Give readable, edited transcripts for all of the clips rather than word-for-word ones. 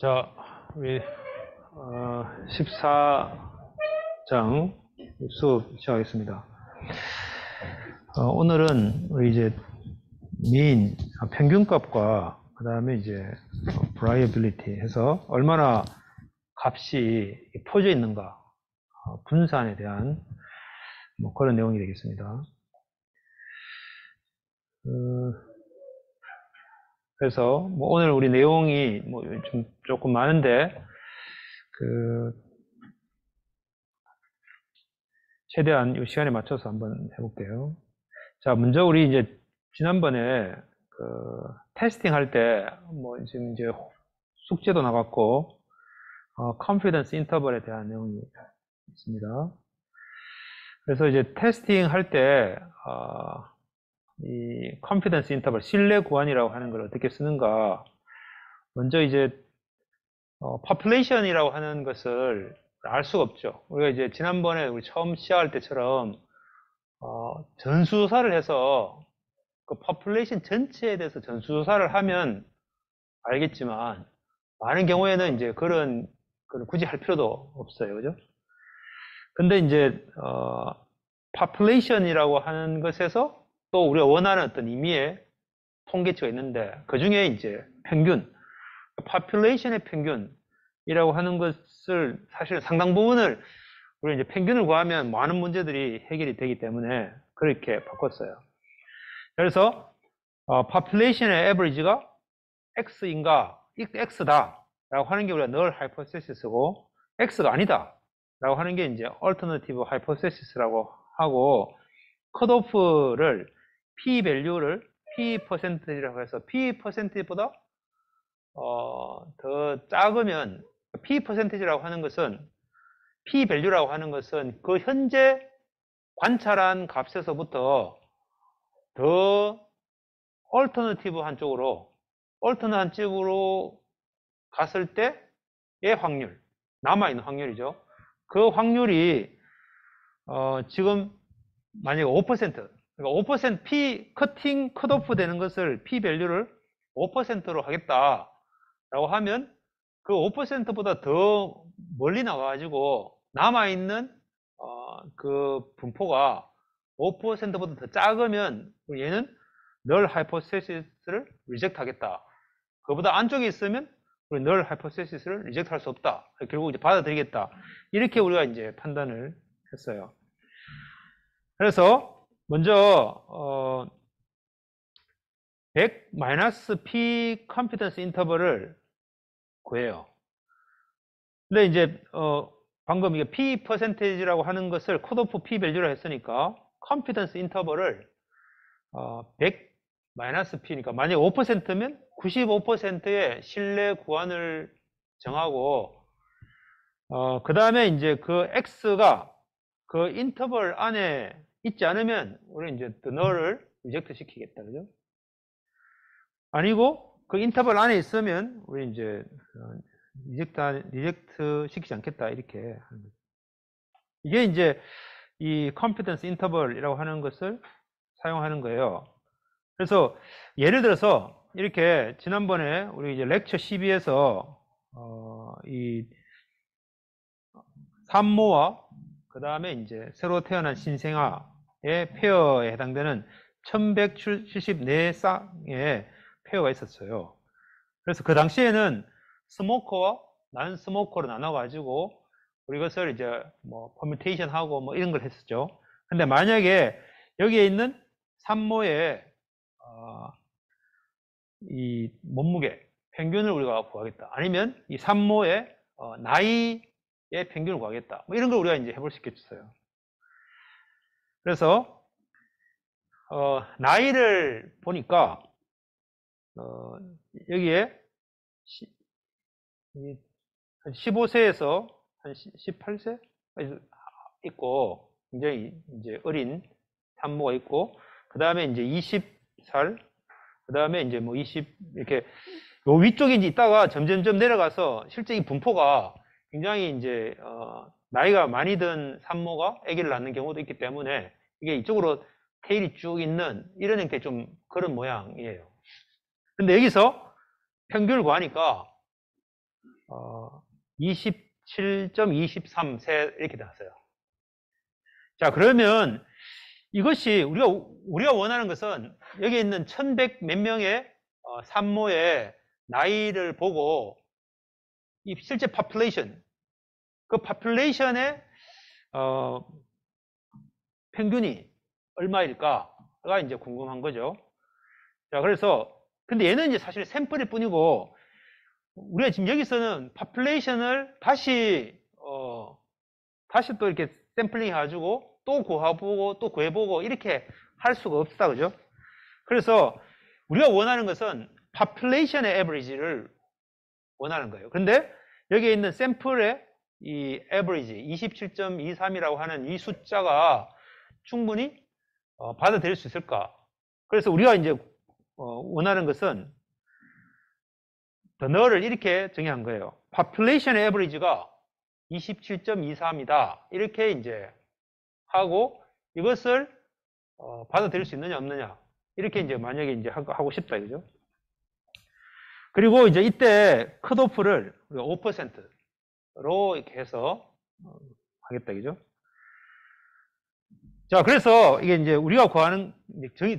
자, 우리 14장 수업 시작하겠습니다. 오늘은 우리 이제 평균값과 그 다음에 이제 variability 해서 얼마나 값이 퍼져 있는가, 분산에 대한 그런 내용이 되겠습니다. 그래서 오늘 우리 내용이 좀 조금 많은데 최대한 이 시간에 맞춰서 한번 해볼게요. 자, 먼저 우리 이제 지난번에 테스팅 할 때 지금 이제 숙제도 나갔고 confidence interval에 대한 내용이 있습니다. 그래서 이제 테스팅 할 때 이 confidence interval, 신뢰 구간이라고 하는 걸 어떻게 쓰는가. 먼저 이제 population이라고 하는 것을 알 수가 없죠. 우리가 이제 지난번에 우리 처음 시작할 때처럼 전수조사를 해서 그 population 전체에 대해서 전수조사를 하면 알겠지만 많은 경우에는 이제 그런 굳이 할 필요도 없어요. 그죠? 근데 이제 population이라고 하는 것에서 또 우리가 원하는 어떤 의미의 통계치가 있는데 그 중에 이제 평균, population의 평균이라고 하는 것을 사실 상당 부분을 우리 이제 평균을 구하면 많은 문제들이 해결이 되기 때문에 그렇게 바꿨어요. 그래서 population의 average가 x인가 x다 라고 하는 게 우리가 null hypothesis고 x가 아니다 라고 하는 게 이제 alternative hypothesis라고 하고 컷오프를 p value를 p%라고 해서 p%보다 더 작으면 p%라고 하는 것은 p value라고 하는 것은 그 현재 관찰한 값에서부터 더 alternative 한쪽으로 갔을 때의 확률, 남아있는 확률이죠. 그 확률이 지금 만약에 5%, 그러니까 5% P 커팅 컷오프 되는 것을 P 밸류를 5%로 하겠다라고 하면 그 5%보다 더 멀리 나와가지고 남아있는 그 분포가 5%보다 더 작으면 얘는 null hypothesis를 reject 하겠다. 그보다 안쪽에 있으면 우리 null hypothesis를 reject 할 수 없다. 결국 이제 받아들이겠다. 이렇게 우리가 이제 판단을 했어요. 그래서 먼저 100-p confidence interval을 구해요. 근데 이제 방금 이게 p percentage라고 하는 것을 컷오프 p value로 했으니까 confidence interval을 100-p니까 만약에 5%면 95%의 신뢰 구간을 정하고 그 다음에 이제 그 x가 그 인터벌 안에 있지 않으면 우리는 이제 null을 리젝트 시키겠다. 그죠? 아니고 그 인터벌 안에 있으면 우리 이제 리젝트 시키지 않겠다. 이렇게 하는 거죠. 이게 이제 이 confidence interval이라고 하는 것을 사용하는 거예요. 그래서 예를 들어서 이렇게 지난번에 우리 이제 렉처 12에서 이 산모와 그 다음에 이제 새로 태어난 신생아의 페어에 해당되는 1174쌍의 페어가 있었어요. 그래서 그 당시에는 스모커와 난 스모커로 나눠가지고 우리 이것을 이제 퍼뮤테이션 하고 이런 걸 했었죠. 근데 만약에 여기에 있는 산모의 이 몸무게 평균을 우리가 구하겠다. 아니면 이 산모의 나이의 평균을 구하겠다. 이런 걸 우리가 이제 해볼 수 있겠어요. 그래서 나이를 보니까 여기에 15세에서 한 18세 있고 굉장히 이제 어린 산모가 있고 그 다음에 이제 20살 그 다음에 이제 20 이렇게 요 위쪽에 이제 있다가 점점점 내려가서 실제 이 분포가 굉장히 이제 나이가 많이 든 산모가 아기를 낳는 경우도 있기 때문에 이게 이쪽으로 테일이 쭉 있는 이런 형태의 좀 그런 모양이에요. 근데 여기서 평균을 구하니까 27.23세 이렇게 나왔어요. 자, 그러면 이것이 우리가 원하는 것은 여기 있는 1100 몇 명의 산모의 나이를 보고 이 실제 population, 그 population의 평균이 얼마일까가 이제 궁금한 거죠. 자, 그래서 근데 얘는 이제 사실 샘플일 뿐이고 우리가 지금 여기서는 population을 다시 또 이렇게 샘플링 해가지고 또 구해보고 또 구해보고 이렇게 할 수가 없다, 그죠? 그래서 우리가 원하는 것은 population의 average를 원하는 거예요. 근데 여기에 있는 샘플의 이 average 27.23이라고 하는 이 숫자가 충분히 받아들일 수 있을까? 그래서 우리가 이제 원하는 것은 더 너를 이렇게 정의한 거예요. population의 average가 27.23이다. 이렇게 이제 하고 이것을 받아들일 수 있느냐 없느냐 이렇게 이제 만약에 이제 하고 싶다 이거죠. 그리고 이제 이때 컷오프를 우리가 5%로 이렇게 해서 하겠다 이거죠. 자, 그래서 이게 이제 우리가 구하는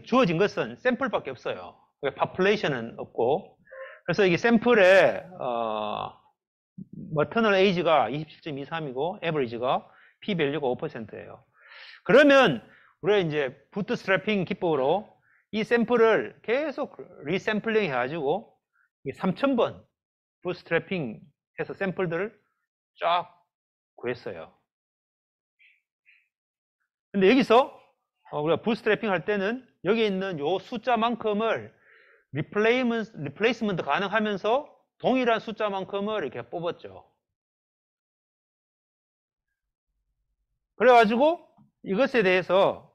주어진 것은 샘플밖에 없어요. population은 없고, 그래서 이게 샘플의 maternal age가 27.23이고 average가 p value가 5%예요. 그러면 우리가 이제 부트스트래핑 기법으로 이 샘플을 계속 리샘플링 해가지고 3000번 부트스트래핑 해서 샘플들을 쫙 구했어요. 근데 여기서 우리가 부트스트래핑 할 때는 여기 있는 요 숫자만큼을 리플레이스먼트 가능하면서 동일한 숫자만큼을 이렇게 뽑았죠. 그래가지고 이것에 대해서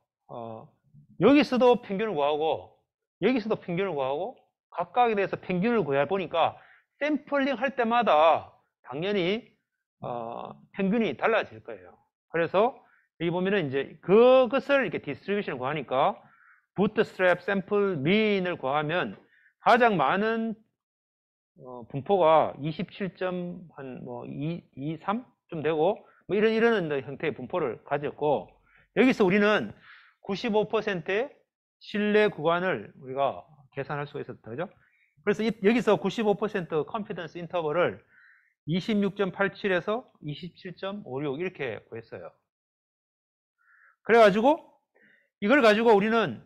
여기서도 평균을 구하고 여기서도 평균을 구하고 각각에 대해서 평균을 구해 보니까 샘플링 할 때마다 당연히 평균이 달라질 거예요. 그래서 여기 보면은 이제 그것을 이렇게 디스트리뷰션을 구하니까 부트스트랩 샘플 민을 구하면 가장 많은 분포가 27.23좀 되고 뭐 이런 형태의 분포를 가졌고, 여기서 우리는 95%의 신뢰 구간을 우리가 계산할 수가 있었다, 그죠? 그래서 여기서 95% 컨피던스 인터벌을 26.87에서 27.56 이렇게 구했어요. 그래가지고 이걸 가지고 우리는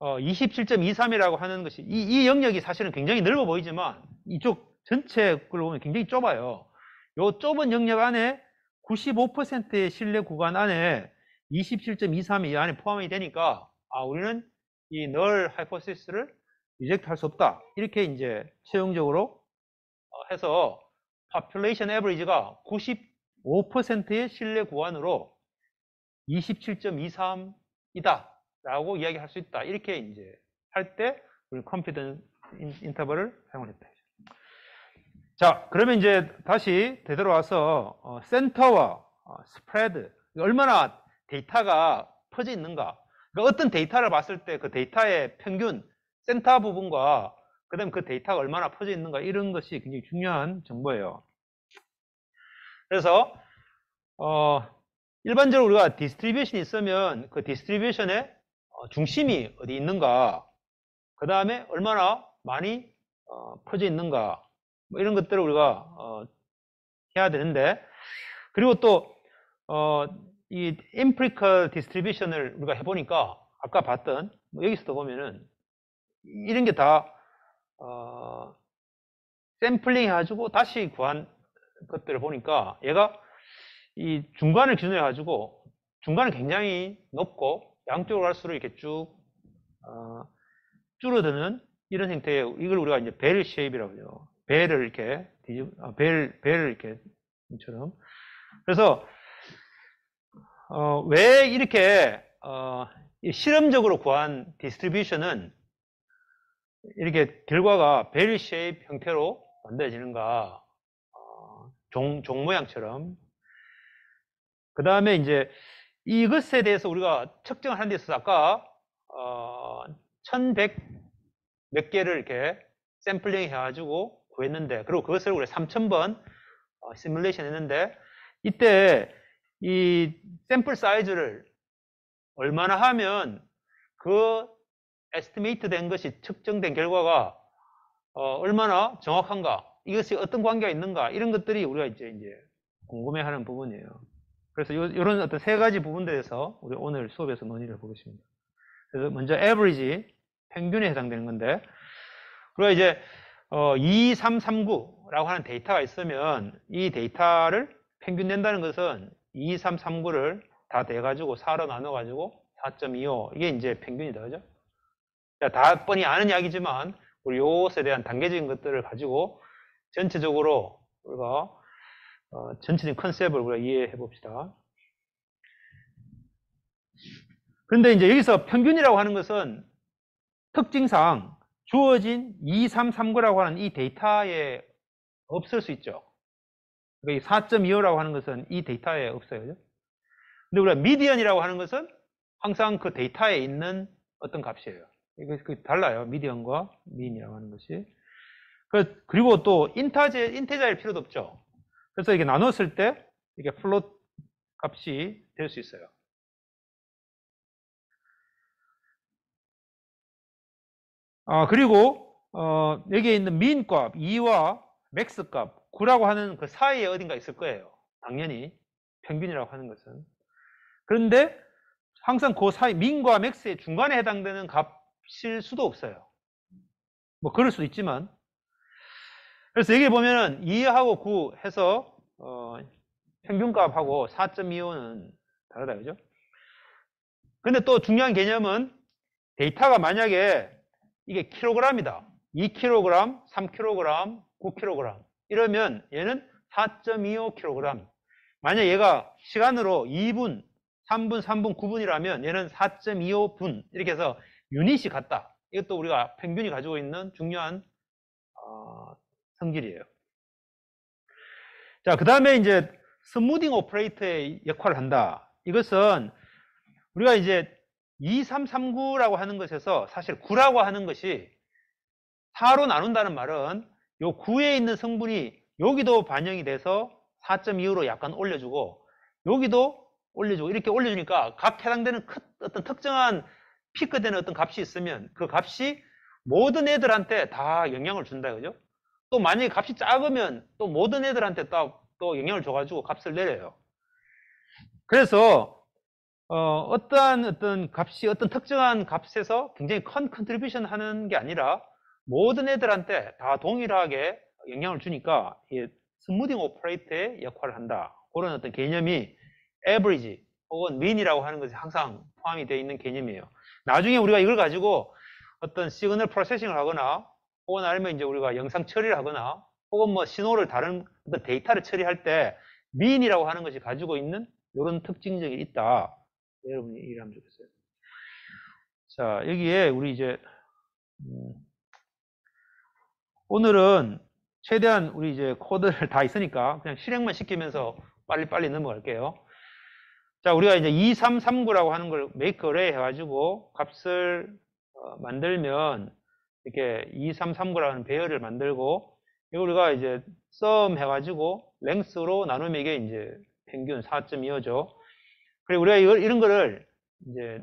27.23이라고 하는 것이 이 영역이 사실은 굉장히 넓어 보이지만 이쪽 전체 걸 보면 굉장히 좁아요. 이 좁은 영역 안에 95%의 신뢰 구간 안에 27.23이 이 안에 포함이 되니까 우리는 이 null hypothesis를 리젝트 할 수 없다. 이렇게 이제 최종적으로 해서 population average가 95%의 신뢰 구간으로 27.23이다 라고 이야기할 수 있다. 이렇게 이제 할 때 우리 confidence interval을 사용했다. 자, 그러면 이제 다시 되돌아와서 센터와 스프레드, 얼마나 데이터가 퍼져 있는가, 그러니까 어떤 데이터를 봤을 때 그 데이터의 평균 센터 부분과 그 다음에 그 데이터가 얼마나 퍼져 있는가, 이런 것이 굉장히 중요한 정보예요. 그래서 일반적으로 우리가 디스트리뷰션이 있으면 그 디스트리뷰션의 중심이 어디 있는가, 그 다음에 얼마나 많이 퍼져 있는가, 뭐 이런 것들을 우리가 해야 되는데, 그리고 또 이 empirical distribution을 우리가 해보니까 아까 봤던 뭐 여기서도 보면은 이런 게 다 샘플링 해가지고 다시 구한 것들을 보니까 얘가 이 중간을 기준으로 해가지고 중간은 굉장히 높고 양쪽으로 갈수록 이렇게 쭉 줄어드는 이런 형태의, 이걸 우리가 이제 벨 쉐입이라고 해요. 벨을 이렇게 벨을 이렇게 처럼. 그래서 왜 이렇게 실험적으로 구한 디스트리뷰션은 이렇게 결과가 벨 쉐입 형태로 만들어지는가, 종 모양처럼. 그 다음에 이제 이것에 대해서 우리가 측정하는 데 있어서 아까 1100 몇 개를 이렇게 샘플링 해가지고 구했는데, 그리고 그것을 우리 3000번 시뮬레이션 했는데, 이때 이 샘플 사이즈를 얼마나 하면 그 에스티메이트 된 것이 측정된 결과가 얼마나 정확한가, 이것이 어떤 관계가 있는가, 이런 것들이 우리가 이제 궁금해하는 부분이에요. 그래서 이런 어떤 세 가지 부분들에 대해서 우리 오늘 수업에서 논의를 해보겠습니다. 그래서 먼저 average, 평균에 해당되는 건데, 우리가 이제 2339라고 하는 데이터가 있으면 이 데이터를 평균 낸다는 것은 2339를 다 대가지고 4로 나눠가지고 4.25, 이게 이제 평균이다, 그죠? 다 뻔히 아는 이야기지만 우리 요것에 대한 단계적인 것들을 가지고 전체적으로 우리가 전체적인 컨셉을 우리가 이해해 봅시다. 그런데 이제 여기서 평균이라고 하는 것은 특징상 주어진 2339라고 하는 이 데이터에 없을 수 있죠. 그러니까 4.25라고 하는 것은 이 데이터에 없어요. 그죠? 근데 우리가 미디언이라고 하는 것은 항상 그 데이터에 있는 어떤 값이에요. 이거 달라요. 미디언과 민이라고 하는 것이. 그리고 또 인테자일 필요도 없죠. 그래서 이게 나눴을 때 이게 플롯 값이 될 수 있어요. 그리고 여기에 있는 민 값 2와 맥스 값 9라고 하는 그 사이에 어딘가 있을 거예요. 당연히 평균이라고 하는 것은. 그런데 항상 그 사이 민과 맥스의 중간에 해당되는 값일 수도 없어요. 뭐 그럴 수도 있지만, 그래서 여기 보면은 2하고 9 해서 평균값하고 4.25는 다르다, 그죠? 근데 또 중요한 개념은 데이터가 만약에 이게 킬로그램이다. 2kg, 3kg, 9kg. 이러면 얘는 4.25kg. 만약 얘가 시간으로 2분, 3분, 3분, 9분이라면 얘는 4.25분. 이렇게 해서 유닛이 같다. 이것도 우리가 평균이 가지고 있는 중요한 성질이에요. 자, 그 다음에 이제 스무딩 오퍼레이터의 역할을 한다. 이것은 우리가 이제 2339라고 하는 것에서 사실 9라고 하는 것이 4로 나눈다는 말은 요 9에 있는 성분이 여기도 반영이 돼서 4.25로 약간 올려주고 여기도 올려주고 이렇게 올려주니까 각 해당되는 어떤 특정한 피크되는 어떤 값이 있으면 그 값이 모든 애들한테 다 영향을 준다, 그죠? 또 만약에 값이 작으면 또 모든 애들한테 또 영향을 줘가지고 값을 내려요. 그래서 어떠한 어떤 값이 어떤 특정한 값에서 굉장히 큰 컨트리뷰션 하는 게 아니라 모든 애들한테 다 동일하게 영향을 주니까 이 스무딩 오퍼레이터의 역할을 한다. 그런 어떤 개념이 average 혹은 mean이라고 하는 것이 항상 포함이 되어 있는 개념이에요. 나중에 우리가 이걸 가지고 어떤 시그널 프로세싱을 하거나 혹은 아니면 이제 우리가 영상 처리를 하거나 혹은 뭐 신호를 다른 어떤 데이터를 처리할 때 mean이라고 하는 것이 가지고 있는 이런 특징적이 있다. 여러분이 이해하면 좋겠어요. 자, 여기에 우리 이제 오늘은 최대한 우리 이제 코드를 다 있으니까 그냥 실행만 시키면서 빨리빨리 넘어갈게요. 자, 우리가 이제 2339라고 하는 걸 make array 해가지고 값을 만들면 이렇게 2339라는 배열을 만들고 이거 우리가 이제 sum 해가지고 length로 나누면 이게 이제 평균 4.25죠. 그리고 우리가 이런 거를 이제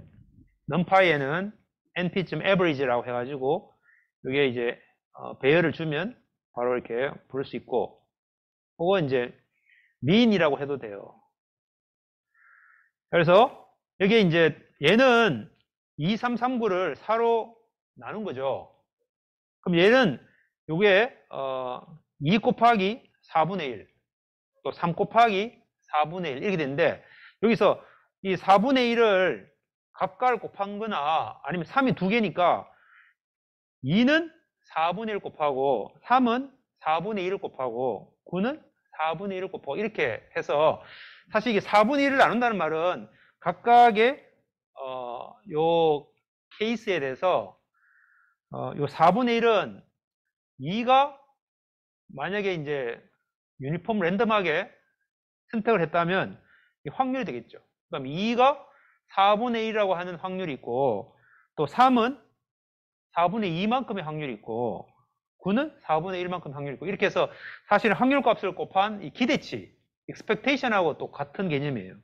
numpy에는 np.average라고 해가지고 이게 이제 배열을 주면 바로 이렇게 부를 수 있고 혹은 이제 mean이라고 해도 돼요. 그래서 여기 이제 얘는 2339를 4로 나눈 거죠. 그럼 얘는 요게 2 곱하기 4분의 1 또 3 곱하기 4분의 1 이렇게 되는데 여기서 이 4분의 1을 각각을 곱한 거나 아니면 3이 두 개니까 2는 4분의 1 곱하고 3은 4분의 1을 곱하고 9는 4분의 1을 곱하고 이렇게 해서 사실 이게 4분의 1을 나눈다는 말은 각각의 요 케이스에 대해서 요 4분의 1은 2가 만약에 이제 유니폼 랜덤하게 선택을 했다면 확률이 되겠죠. 그럼 2가 4분의 1이라고 하는 확률이 있고 또 3은 4분의 2만큼의 확률이 있고 9는 4분의 1만큼 확률이 있고, 이렇게 해서 사실 확률값을 곱한 이 기대치, expectation하고 또 같은 개념이에요.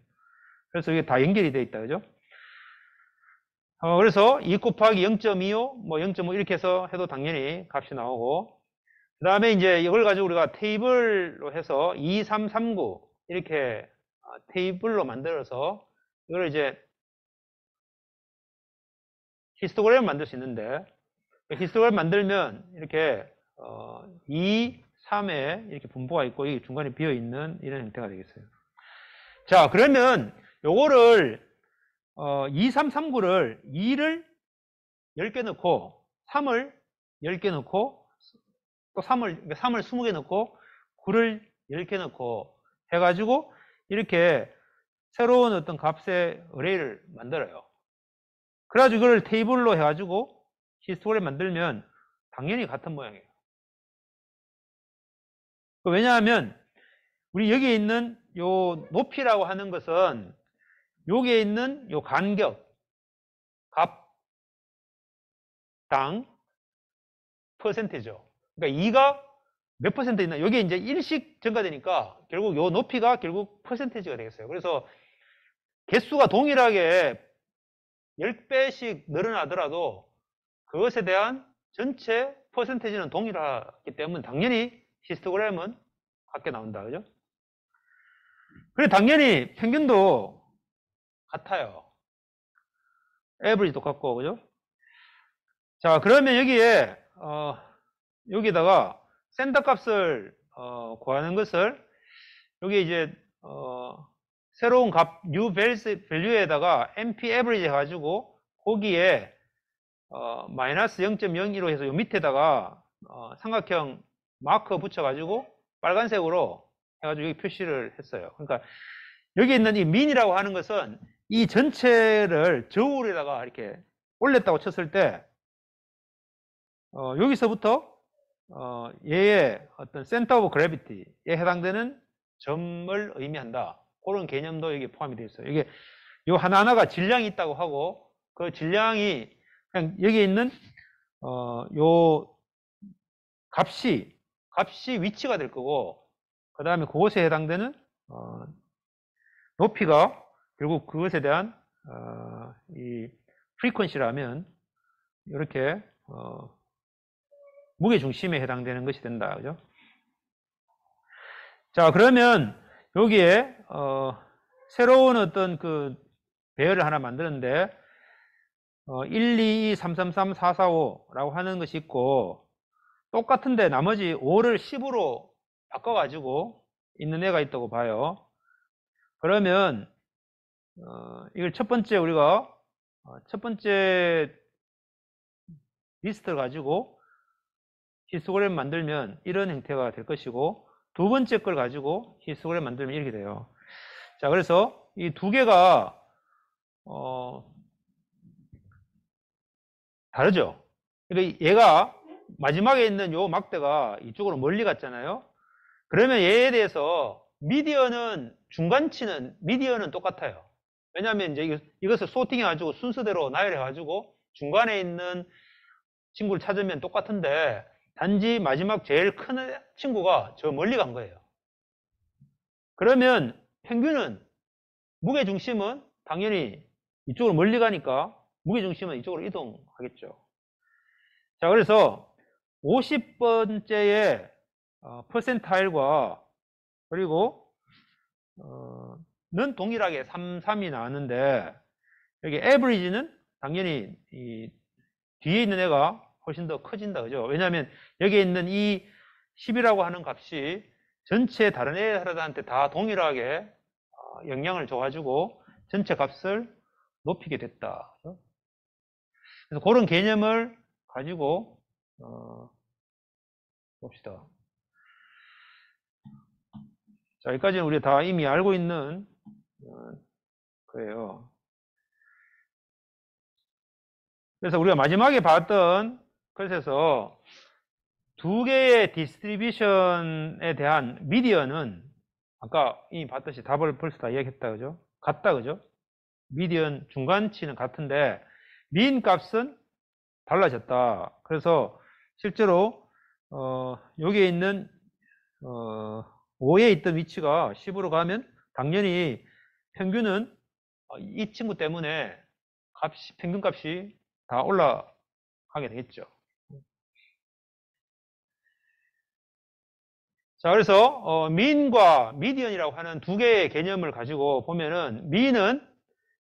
그래서 이게 다 연결이 되어 있다, 그죠? 그래서 2 곱하기 0.25, 뭐 0.5 이렇게 해서 해도 당연히 값이 나오고, 그 다음에 이제 이걸 가지고 우리가 테이블로 해서 2, 3, 3, 9 이렇게 테이블로 만들어서 이걸 이제 히스토그램을 만들 수 있는데, 히스토그램 만들면 이렇게 2, 3에 이렇게 분포가 있고 이 중간에 비어 있는 이런 형태가 되겠어요. 자, 그러면 요거를 2, 3, 3, 9를 2를 10개 넣고 3을 10개 넣고 또 3을 20개 넣고 9를 10개 넣고 해가지고 이렇게 새로운 어떤 값의 어레이를 만들어요. 그래가지고 이걸 테이블로 해가지고 히스토그램 만들면 당연히 같은 모양이에요. 왜냐하면 우리 여기에 있는 요 높이라고 하는 것은 여기에 있는 요 간격 값당 퍼센트죠. 그러니까 2가 몇 퍼센트 있나? 여기에 이제 1씩 증가되니까 결국 요 높이가 결국 퍼센테이지가 되겠어요. 그래서 개수가 동일하게 10배씩 늘어나더라도 그것에 대한 전체 퍼센테이지는 동일하기 때문에 당연히 히스토그램은 같게 나온다. 그죠? 그래, 당연히 평균도 같아요. 에버리지 똑같고, 그죠? 자, 그러면 여기에, 여기다가 센터 값을, 구하는 것을, 여기 이제, 새로운 값, new value에다가 np average 해가지고, 거기에, 마이너스 0.01로 해서 요 밑에다가, 삼각형 마커 붙여가지고, 빨간색으로 해가지고 여기 표시를 했어요. 그러니까, 여기 있는 이 민이라고 하는 것은 이 전체를 저울에다가 이렇게 올렸다고 쳤을 때 여기서부터 얘의 어떤 센터 오브 그래비티에 해당되는 점을 의미한다. 그런 개념도 여기 포함이 되어 있어요. 이게 요 하나하나가 질량이 있다고 하고 그 질량이 그냥 여기 있는 요 값이 위치가 될 거고 그 다음에 그것에 해당되는 높이가 결국 그것에 대한 이 프리퀀시라면 이렇게 무게 중심에 해당되는 것이 된다. 그죠? 자, 그러면 여기에 새로운 어떤 그 배열을 하나 만드는데 1, 2, 2, 3, 3, 3, 4, 4, 5라고 하는 것이 있고 똑같은데 나머지 5를 10으로 바꿔가지고 있는 애가 있다고 봐요. 그러면 이걸 첫 번째 우리가 첫 번째 리스트를 가지고 히스토그램 만들면 이런 형태가 될 것이고 두 번째 걸 가지고 히스토그램 만들면 이렇게 돼요. 자, 그래서 이 두 개가 다르죠. 그러니까 얘가 마지막에 있는 요 막대가 이쪽으로 멀리 갔잖아요. 그러면 얘에 대해서 미디어는 중간치는 미디어는 똑같아요. 왜냐하면 이제 이것을 소팅해가지고 순서대로 나열해가지고 중간에 있는 친구를 찾으면 똑같은데 단지 마지막 제일 큰 친구가 저 멀리 간 거예요. 그러면 평균은 무게중심은 당연히 이쪽으로 멀리 가니까 무게중심은 이쪽으로 이동하겠죠. 자, 그래서 50번째의 퍼센타일과 그리고 는 동일하게 3, 3이 나왔는데 여기 에버리지는 당연히 이 뒤에 있는 애가 훨씬 더 커진다. 그죠? 왜냐하면 여기에 있는 이 10이라고 하는 값이 전체 다른 애들한테 다 동일하게 영향을 줘가지고 전체 값을 높이게 됐다. 그래서 그런 개념을 가지고 봅시다. 자, 여기까지는 우리가 다 이미 알고 있는 거예요. 그래서 우리가 마지막에 봤던 것에서 두 개의 디스트리뷰션에 대한 미디언은 아까 이미 봤듯이 답을 벌써 다 이야기했다. 그죠? 같다. 그죠? 미디언 중간치는 같은데 민 값은 달라졌다. 그래서 실제로 여기에 있는 5에 있던 위치가 10으로 가면 당연히 평균은 이 친구 때문에 평균 값이 다 올라가게 되겠죠. 자, 그래서 민과 미디언이라고 하는 두 개의 개념을 가지고 보면은 민은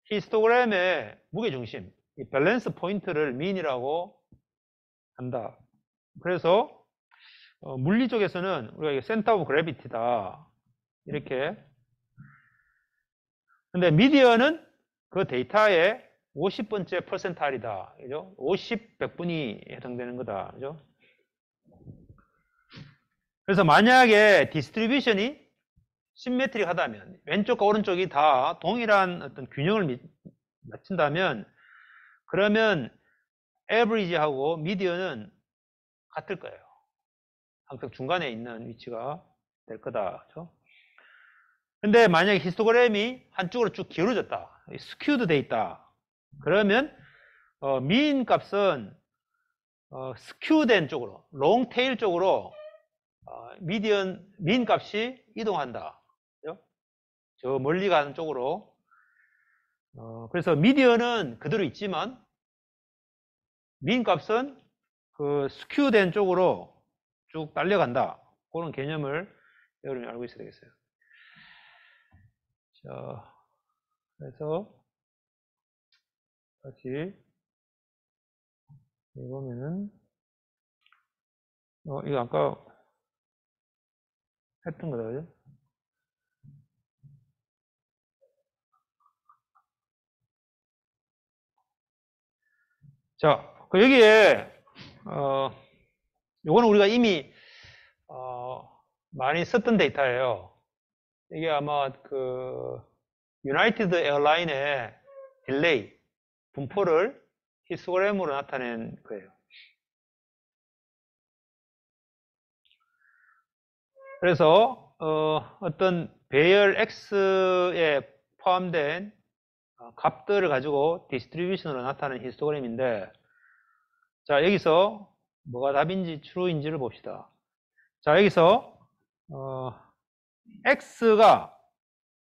히스토그램의 무게중심, 이 밸런스 포인트를 민이라고 한다. 그래서 물리 쪽에서는 우리가 센터 오브 그래비티다 이렇게. 근데 미디언은 그 데이터의 50번째 퍼센타일이다. 그죠? 50, 100분이 해당되는 거다. 그죠? 그래서 만약에 디스트리뷰션이 심메트릭하다면, 왼쪽과 오른쪽이 다 동일한 어떤 균형을 맞춘다면, 그러면 에버리지하고 미디언은 같을 거예요. 항상 중간에 있는 위치가 될 거다. 그렇죠? 근데 만약에 히스토그램이 한쪽으로 쭉 기울어졌다. 스큐드 돼 있다. 그러면 민 값은 스큐된 쪽으로, 롱테일 쪽으로 민 값이 이동한다. 그죠? 저 멀리 가는 쪽으로. 그래서 미디언은 그대로 있지만 민 값은 그 스큐된 쪽으로 쭉 딸려간다. 그런 개념을 여러분이 알고 있어야 되겠어요. 자, 그래서 다시 보면은 이거 아까 했던 거다, 그죠? 자, 여기에 요거는 우리가 이미 많이 썼던 데이터예요. 이게 아마 그 유나이티드 에어라인의 딜레이 분포를 히스토그램으로 나타낸 거예요. 그래서 어떤 배열 X에 포함된 값들을 가지고 디스트리뷰션으로 나타낸 히스토그램인데, 자, 여기서 뭐가 답인지 true인지를 봅시다. 자, 여기서 X가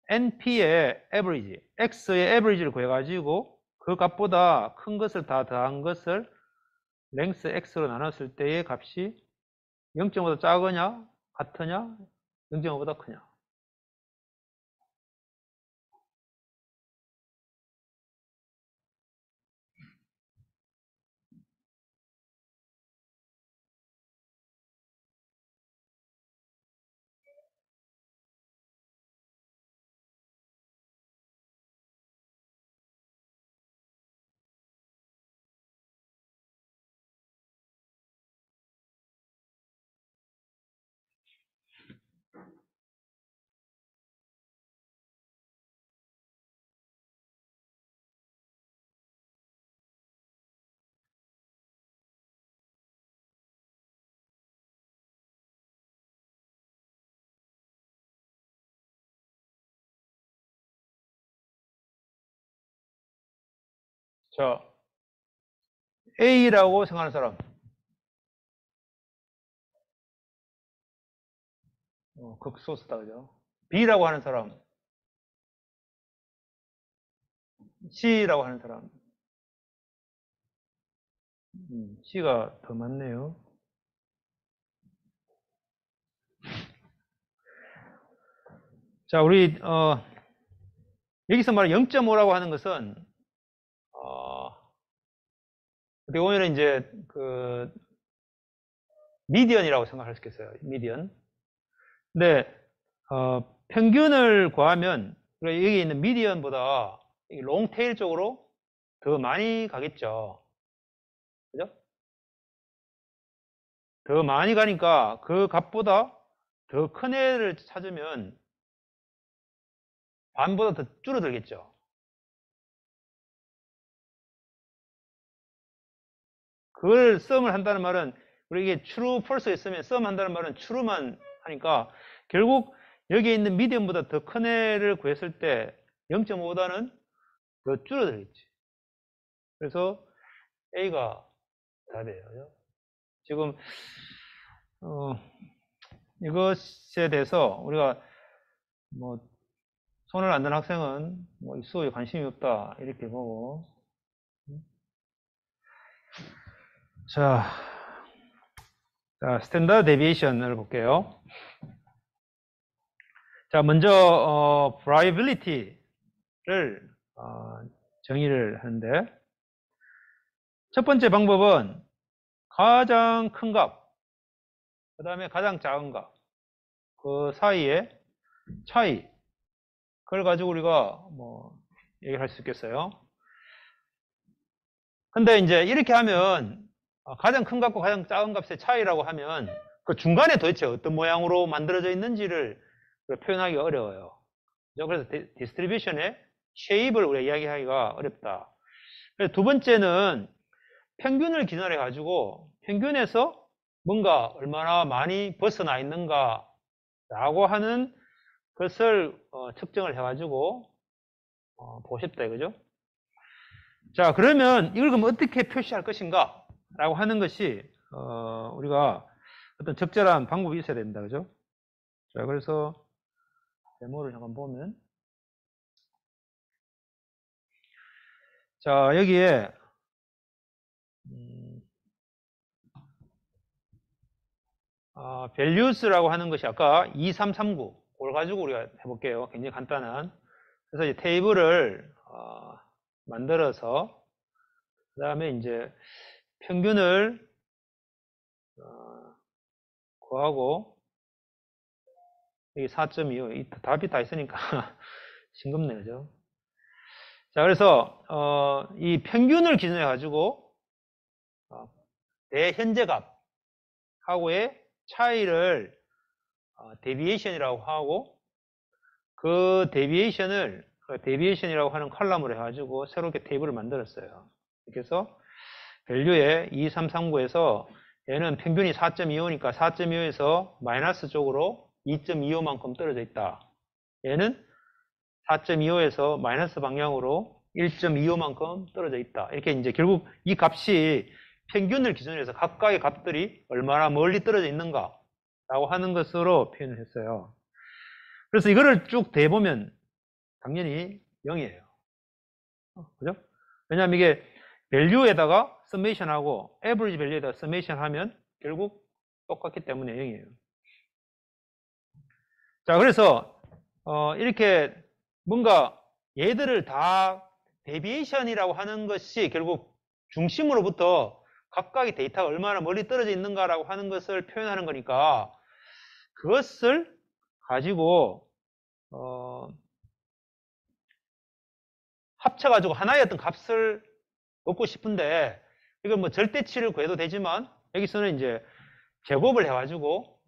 NP의 average, X의 average를 구해가지고 그 값보다 큰 것을 다 더한 것을 length X로 나눴을 때의 값이 0.5보다 작으냐, 같으냐, 0.5보다 크냐. 자, A라고 생각하는 사람. 극소수다, 그죠? B라고 하는 사람. C라고 하는 사람. C가 더 많네요. 자, 우리 여기서 말하는 0.5라고 하는 것은 어떻게 보면 이제 그 미디언이라고 생각할 수 있겠어요. 미디언. 근데 평균을 구하면 여기 있는 미디언보다 롱테일 쪽으로 더 많이 가겠죠. 그죠? 더 많이 가니까 그 값보다 더 큰 애를 찾으면 반보다 더 줄어들겠죠. 그걸 썸을 한다는 말은 우리 이게 true, false 있으면 썸 한다는 말은 true만 하니까 결국 여기에 있는 미디언보다 더 큰 애를 구했을 때 0.5보다는 더 줄어들겠지. 그래서 A가 답이에요. 지금 이것에 대해서 우리가 뭐 손을 안 든 학생은 뭐 이 수업에 관심이 없다 이렇게 보고, 자, 스탠다드 데비에이션을 볼게요. 자, 먼저 variability를 정의를 하는데, 첫 번째 방법은 가장 큰 값, 그 다음에 가장 작은 값, 그 사이의 차이, 그걸 가지고 우리가 뭐 얘기할 수 있겠어요. 근데 이제 이렇게 하면 가장 큰 값과 가장 작은 값의 차이라고 하면 그 중간에 도대체 어떤 모양으로 만들어져 있는지를 표현하기 어려워요. 그래서 디스트리뷰션의 쉐입을 우리가 이야기하기가 어렵다. 그래서 두 번째는 평균을 기준으로 해가지고 평균에서 뭔가 얼마나 많이 벗어나 있는가 라고 하는 것을 측정을 해가지고 보고 싶다 이거죠. 자, 그러면 이걸 그럼 어떻게 표시할 것인가 라고 하는 것이 우리가 어떤 적절한 방법이 있어야 된다 그죠. 자, 그래서 데모를 잠깐 보면, 자, 여기에 values라고 하는 것이 아까 2339 그걸 가지고 우리가 해볼게요. 굉장히 간단한. 그래서 이제 테이블을 만들어서 그 다음에 이제 평균을 구하고, 여기 4.25 이 답이 다 있으니까 싱겁네요 그죠. 자, 그래서 이 평균을 기준해 가지고 대현재 값하고의 차이를 데비에이션이라고 하고, 그 데비에이션이라고 하는 컬럼으로 해가지고 새롭게 테이블을 만들었어요. 그래서 밸류에 2339에서 얘는 평균이 4.25니까 4.25에서 마이너스 쪽으로 2.25만큼 떨어져 있다. 얘는 4.25에서 마이너스 방향으로 1.25만큼 떨어져 있다. 이렇게 이제 결국 이 값이 평균을 기준으로 해서 각각의 값들이 얼마나 멀리 떨어져 있는가 라고 하는 것으로 표현을 했어요. 그래서 이거를 쭉 대보면 당연히 0이에요. 그죠? 왜냐하면 이게 밸류에다가 서메이션하고 에버리지 밸류에다가 서메이션 하면 결국 똑같기 때문에 0이에요. 자, 그래서 이렇게 뭔가 얘들을 다 데비에이션이라고 하는 것이 결국 중심으로부터 각각의 데이터가 얼마나 멀리 떨어져 있는가라고 하는 것을 표현하는 거니까, 그것을 가지고 합쳐가지고 하나의 어떤 값을 얻고 싶은데, 이건 뭐 절대치를 구해도 되지만 여기서는 이제 제곱을 해가지고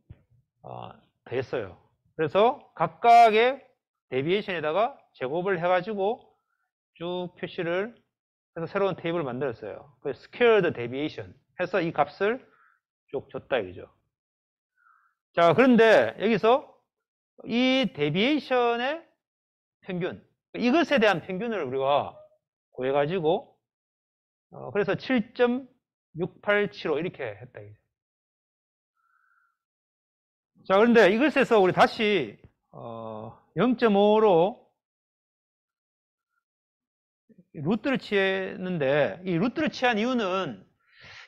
더했어요. 그래서 각각의 데비에이션에다가 제곱을 해가지고 쭉 표시를 해서 새로운 테이블을 만들었어요. 그래서 squared deviation 해서 이 값을 쭉 줬다 이거죠. 자, 그런데 여기서 이 데비에이션의 평균, 이것에 대한 평균을 우리가 구해가지고 그래서 7.6875 이렇게 했다 이거죠. 자, 그런데 이것에서 우리 다시 0.5로 루트를 취했는데, 이 루트를 취한 이유는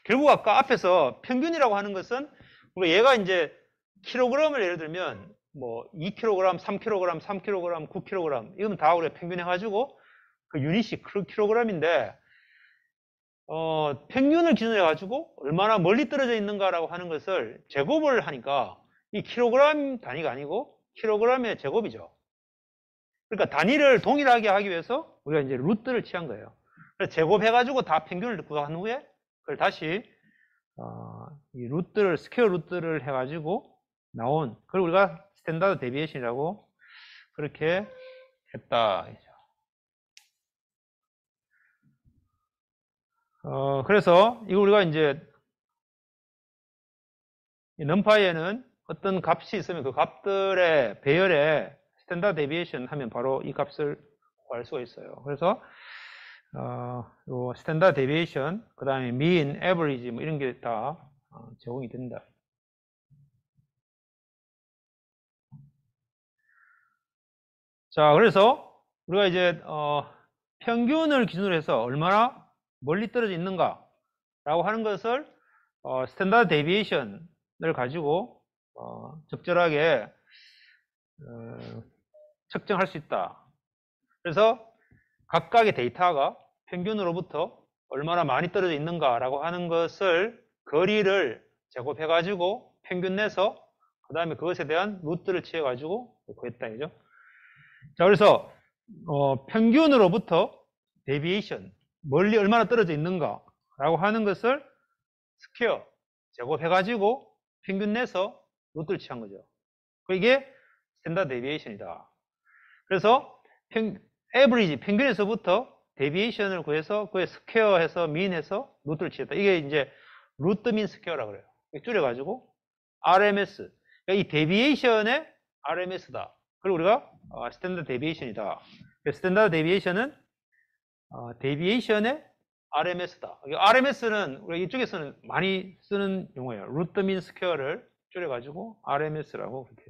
결국 아까 앞에서 평균이라고 하는 것은 우리가 얘가 이제 킬로그램을 예를 들면 뭐 2kg, 3kg, 3kg, 9kg 이건 다 우리가 평균해가지고 그 유닛이 킬로그램인데, 평균을 기준으로 해가지고 얼마나 멀리 떨어져 있는가라고 하는 것을 제곱을 하니까 이 킬로그램 단위가 아니고 킬로그램의 제곱이죠. 그러니까 단위를 동일하게 하기 위해서 우리가 이제 루트를 취한 거예요. 그래서 제곱해가지고 다 평균을 구한 후에 그걸 다시 이 루트를 스퀘어 루트를 해가지고 나온 그걸 우리가 스탠다드 데비에이션이라고 그렇게 했다. 그래서 이거 우리가 이제 이 numPy에는 어떤 값이 있으면 그 값들의 배열에 스탠다드 데비에이션 하면 바로 이 값을 구할 수가 있어요. 그래서 요 스탠다드 데비에이션, 그 다음에 mean, average 뭐 이런 게 다 제공이 된다. 자, 그래서 우리가 이제 평균을 기준으로 해서 얼마나 멀리 떨어져 있는가 라고 하는 것을 스탠다드 데비에이션을 가지고 적절하게 측정할 수 있다. 그래서 각각의 데이터가 평균으로부터 얼마나 많이 떨어져 있는가 라고 하는 것을 거리를 제곱해 가지고 평균 내서 그 다음에 그것에 대한 루트를 취해 가지고 구했다 이죠. 자, 그래서 평균으로부터 데비에이션 멀리 얼마나 떨어져 있는가 라고 하는 것을 스퀘어 제곱해 가지고 평균 내서 루트를 취한 거죠. 이게 스탠다드 데비에이션이다. 그래서 에버리지 평균에서부터 데비에이션을 구해서 그의 스퀘어해서 민해서 루트를 취했다. 이게 이제 루트 민 스퀘어라고 그래요. 줄여가지고 RMS. 그러니까 이 데비에이션의 RMS다. 그리고 우리가 스탠다드 데비에이션이다. 스탠다드 데비에이션은 데비에이션의 RMS다. RMS는 우리가 이쪽에서는 많이 쓰는 용어예요. 루트 민 스퀘어를 줄여가지고 RMS라고 그렇게.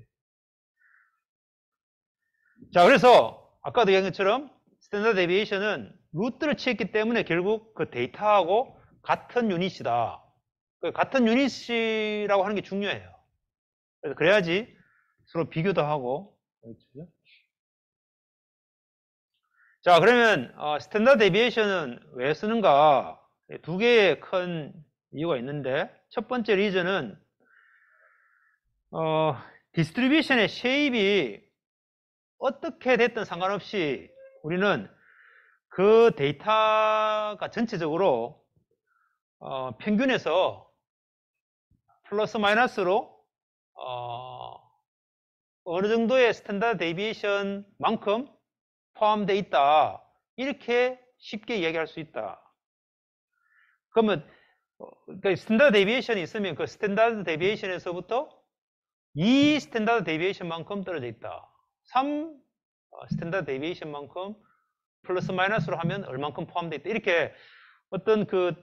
자, 그래서 아까도 얘기한 것처럼 스탠다드 데비에이션은 루트를 취했기 때문에 결국 그 데이터하고 같은 유닛이다. 같은 유닛이라고 하는 게 중요해요. 그래서 그래야지 서로 비교도 하고. 자, 그러면 스탠다드 데비에이션은 왜 쓰는가? 두 개의 큰 이유가 있는데, 첫 번째 리전은 디스트리뷰션의 쉐입이 어떻게 됐든 상관없이 우리는 그 데이터가 전체적으로 평균에서 플러스 마이너스로 어느 정도의 스탠다드 데비에이션만큼 포함되어 있다. 이렇게 쉽게 이야기할 수 있다. 그러면 그러니까 스탠다드 데비에이션이 있으면 그 스탠다드 데비에이션에서부터 2 스탠다드 데비에이션만큼 떨어져 있다. 3 스탠다드 데비에이션만큼 플러스 마이너스로 하면 얼만큼 포함되어 있다. 이렇게 어떤 그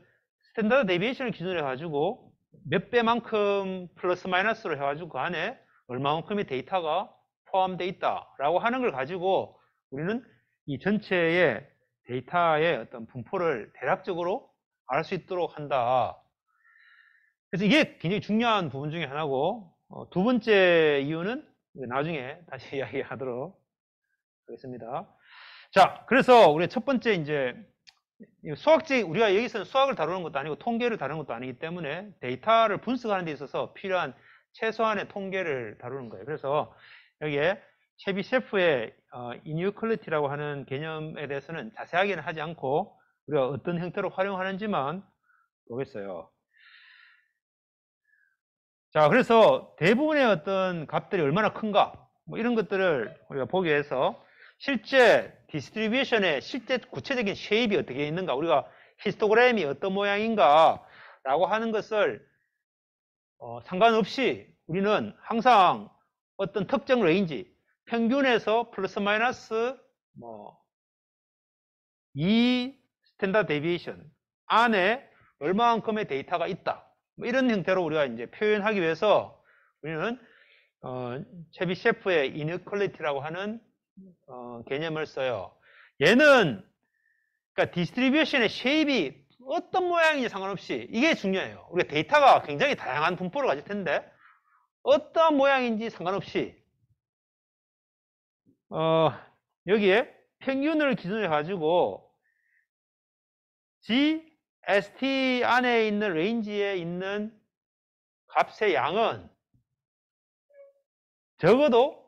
스탠다드 데비에이션을 기준으로 해가지고 몇 배만큼 플러스 마이너스로 해가지고 그 안에 얼마만큼의 데이터가 포함되어 있다라고 하는 걸 가지고 우리는 이 전체의 데이터의 어떤 분포를 대략적으로 알 수 있도록 한다. 그래서 이게 굉장히 중요한 부분 중에 하나고, 두 번째 이유는 나중에 다시 이야기하도록 하겠습니다. 자, 그래서 우리 첫 번째 이제 수학적, 우리가 여기서는 수학을 다루는 것도 아니고 통계를 다루는 것도 아니기 때문에 데이터를 분석하는 데 있어서 필요한 최소한의 통계를 다루는 거예요. 그래서 여기에 체비셰프의 이니퀄리티라고 하는 개념에 대해서는 자세하게는 하지 않고 우리가 어떤 형태로 활용하는지만 보겠어요. 자, 그래서 대부분의 어떤 값들이 얼마나 큰가 뭐 이런 것들을 우리가 보기 위해서 실제 디스트리뷰션의 실제 구체적인 쉐입이 어떻게 있는가, 우리가 히스토그램이 어떤 모양인가 라고 하는 것을 상관없이 우리는 항상 어떤 특정 레인지, 평균에서 플러스 마이너스 2 스탠다드 데비에이션 안에 얼마만큼의 데이터가 있다. 뭐 이런 형태로 우리가 이제 표현하기 위해서 우리는 체비셰프의 이니퀄리티라고 하는 개념을 써요. 얘는 그러니까 디스트리뷰션의 쉐입이 어떤 모양인지 상관없이 이게 중요해요. 우리가 데이터가 굉장히 다양한 분포를 가질 텐데 어떤 모양인지 상관없이 여기에 평균을 기준으로 해가지고 ST 안에 있는 레인지에 있는 값의 양은 적어도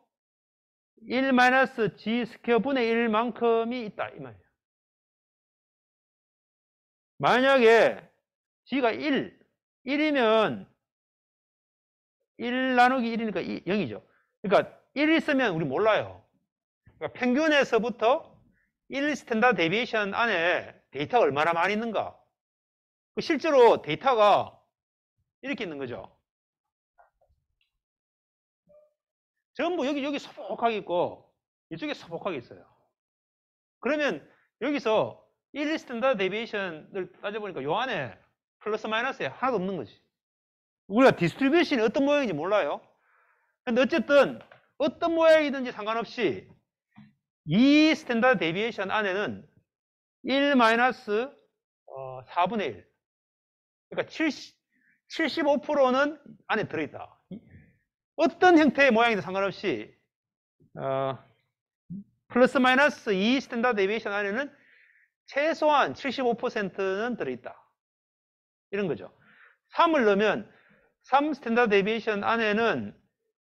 1-G 스퀘어 분의 1만큼이 있다 이 말이에요. 만약에 G가 1이면 1 나누기 1이니까 0이죠. 그러니까 1 있으면 우리 몰라요. 그러니까 평균에서부터 1 스탠다드 데비에이션 안에 데이터가 얼마나 많이 있는가. 실제로 데이터가 이렇게 있는 거죠. 전부 여기 소복하게 있고 이쪽에 소복하게 있어요. 그러면 여기서 1 스탠다드 데비에이션을 따져보니까 요 안에 플러스 마이너스에 하나도 없는 거지. 우리가 디스트리뷰션이 어떤 모양인지 몰라요. 근데 어쨌든 어떤 모양이든지 상관없이 이 스탠다드 데비에이션 안에는 1-4분의 1. 그러니까 75%는 안에 들어있다. 어떤 형태의 모양이든 상관없이 플러스 마이너스 2 스탠다드 데비에이션 안에는 최소한 75%는 들어있다. 이런 거죠. 3을 넣으면 3 스탠다드 데비에이션 안에는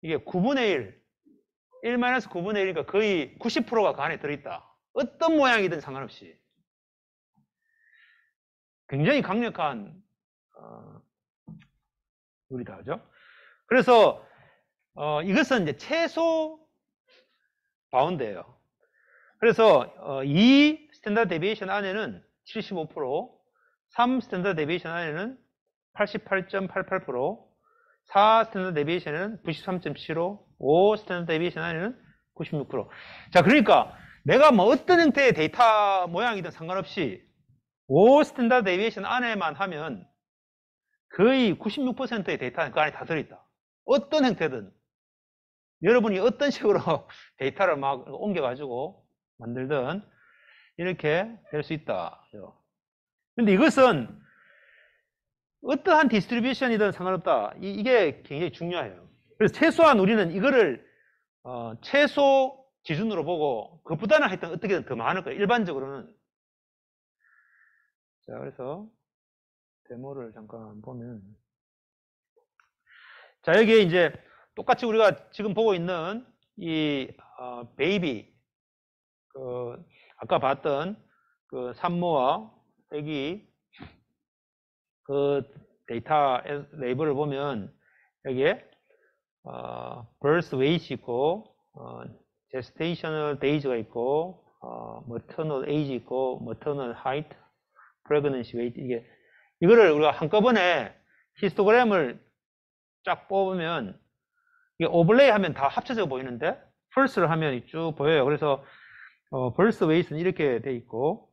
이게 9분의 1, 1-9분의 1이니까 거의 90%가 그 안에 들어있다. 어떤 모양이든 상관없이. 굉장히 강력한 룰이다. 그죠? 그래서 이것은 이제 최소 바운드예요. 그래서 2 스탠다드 데비에이션 안에는 75%, 3 스탠다드 데비에이션 안에는 88.88%, 4 스탠다드 데비에이션에는 93.75, 5 스탠다드 데비에이션 안에는 96%. 자, 그러니까 내가 뭐 어떤 형태의 데이터 모양이든 상관없이 5 스탠다드 데비에이션 안에만 하면 거의 96%의 데이터는 그 안에 다 들어있다. 어떤 형태든. 여러분이 어떤 식으로 데이터를 막 옮겨가지고 만들든 이렇게 될 수 있다. 근데 이것은 어떠한 디스트리뷰션이든 상관없다. 이게 굉장히 중요해요. 그래서 최소한 우리는 이거를 최소 기준으로 보고 그보다는 하여튼 어떻게든 더 많을 거예요. 일반적으로는. 자, 그래서 데모를 잠깐 보면, 자, 여기에 이제 똑같이 우리가 지금 보고 있는 이 베이비, 아까 봤던 그 산모와 애기 그 데이터 레이블을 보면 여기에 birth weight 있고 gestational days가 있고 maternal age 있고 maternal height, pregnancy weight, 이거를 우리가 한꺼번에 히스토그램을 쫙 뽑으면 이게 오버레이 하면 다 합쳐져 보이는데 펄스를 하면 쭉 보여요. 그래서 birth weight는 이렇게 돼 있고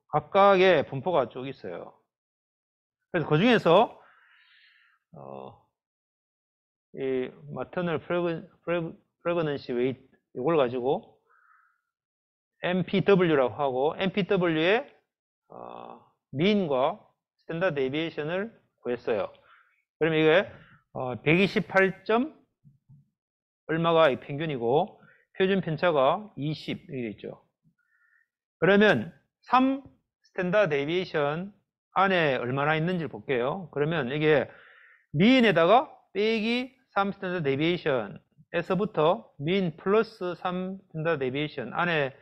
각각의 분포가 쭉 있어요. 그래서 그 중에서 이 maternal pregnancy weight 이걸 가지고 MPW라고 하고 MPW의 mean과 standard deviation을 구했어요. 그러면 이게 128점 얼마가 평균이고 표준 편차가 20 이렇게 있죠. 그러면 3 스탠다드 데비에이션 안에 얼마나 있는지 볼게요. 그러면 이게 mean에다가 빼기 3 스탠다드 데비에이션에서부터 mean 플러스 3 스탠다드 데비에이션 안에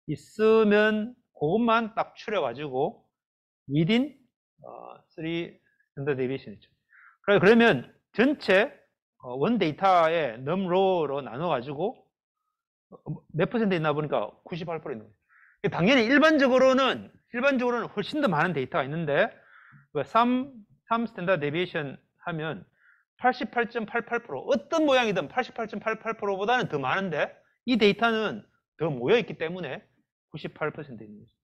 있으면 그것만 딱 추려가지고 within 3 스탠다드 데비에이션이죠. 그러면 전체 원 데이터의 numRow로 나눠가지고 몇 퍼센트 있나 보니까 98% 있는 거예요. 당연히 일반적으로는 훨씬 더 많은 데이터가 있는데 3 스탠다드 데비에이션 하면 88.88% 어떤 모양이든 88.88%보다는 더 많은데 이 데이터는 더 모여있기 때문에 98% 있는 거죠.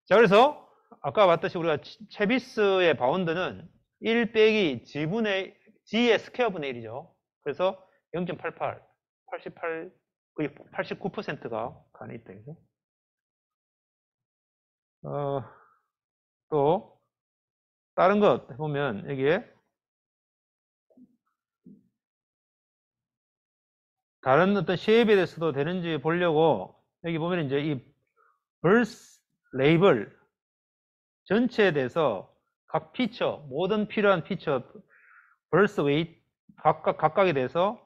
자, 그래서 아까 봤듯이 우리가 체비스의 바운드는 1 빼기 G의 스퀘어분의 1이죠. 그래서 0.88, 88, 거의 89%가 안에 있다. 그죠? 또 다른 것 보면 여기에 다른 어떤 쉐입에 대해서도 되는지 보려고 여기 보면 이제 이 birth 레이블 전체에 대해서 각 피처, 모든 필요한 피처 birth weight 각각에 대해서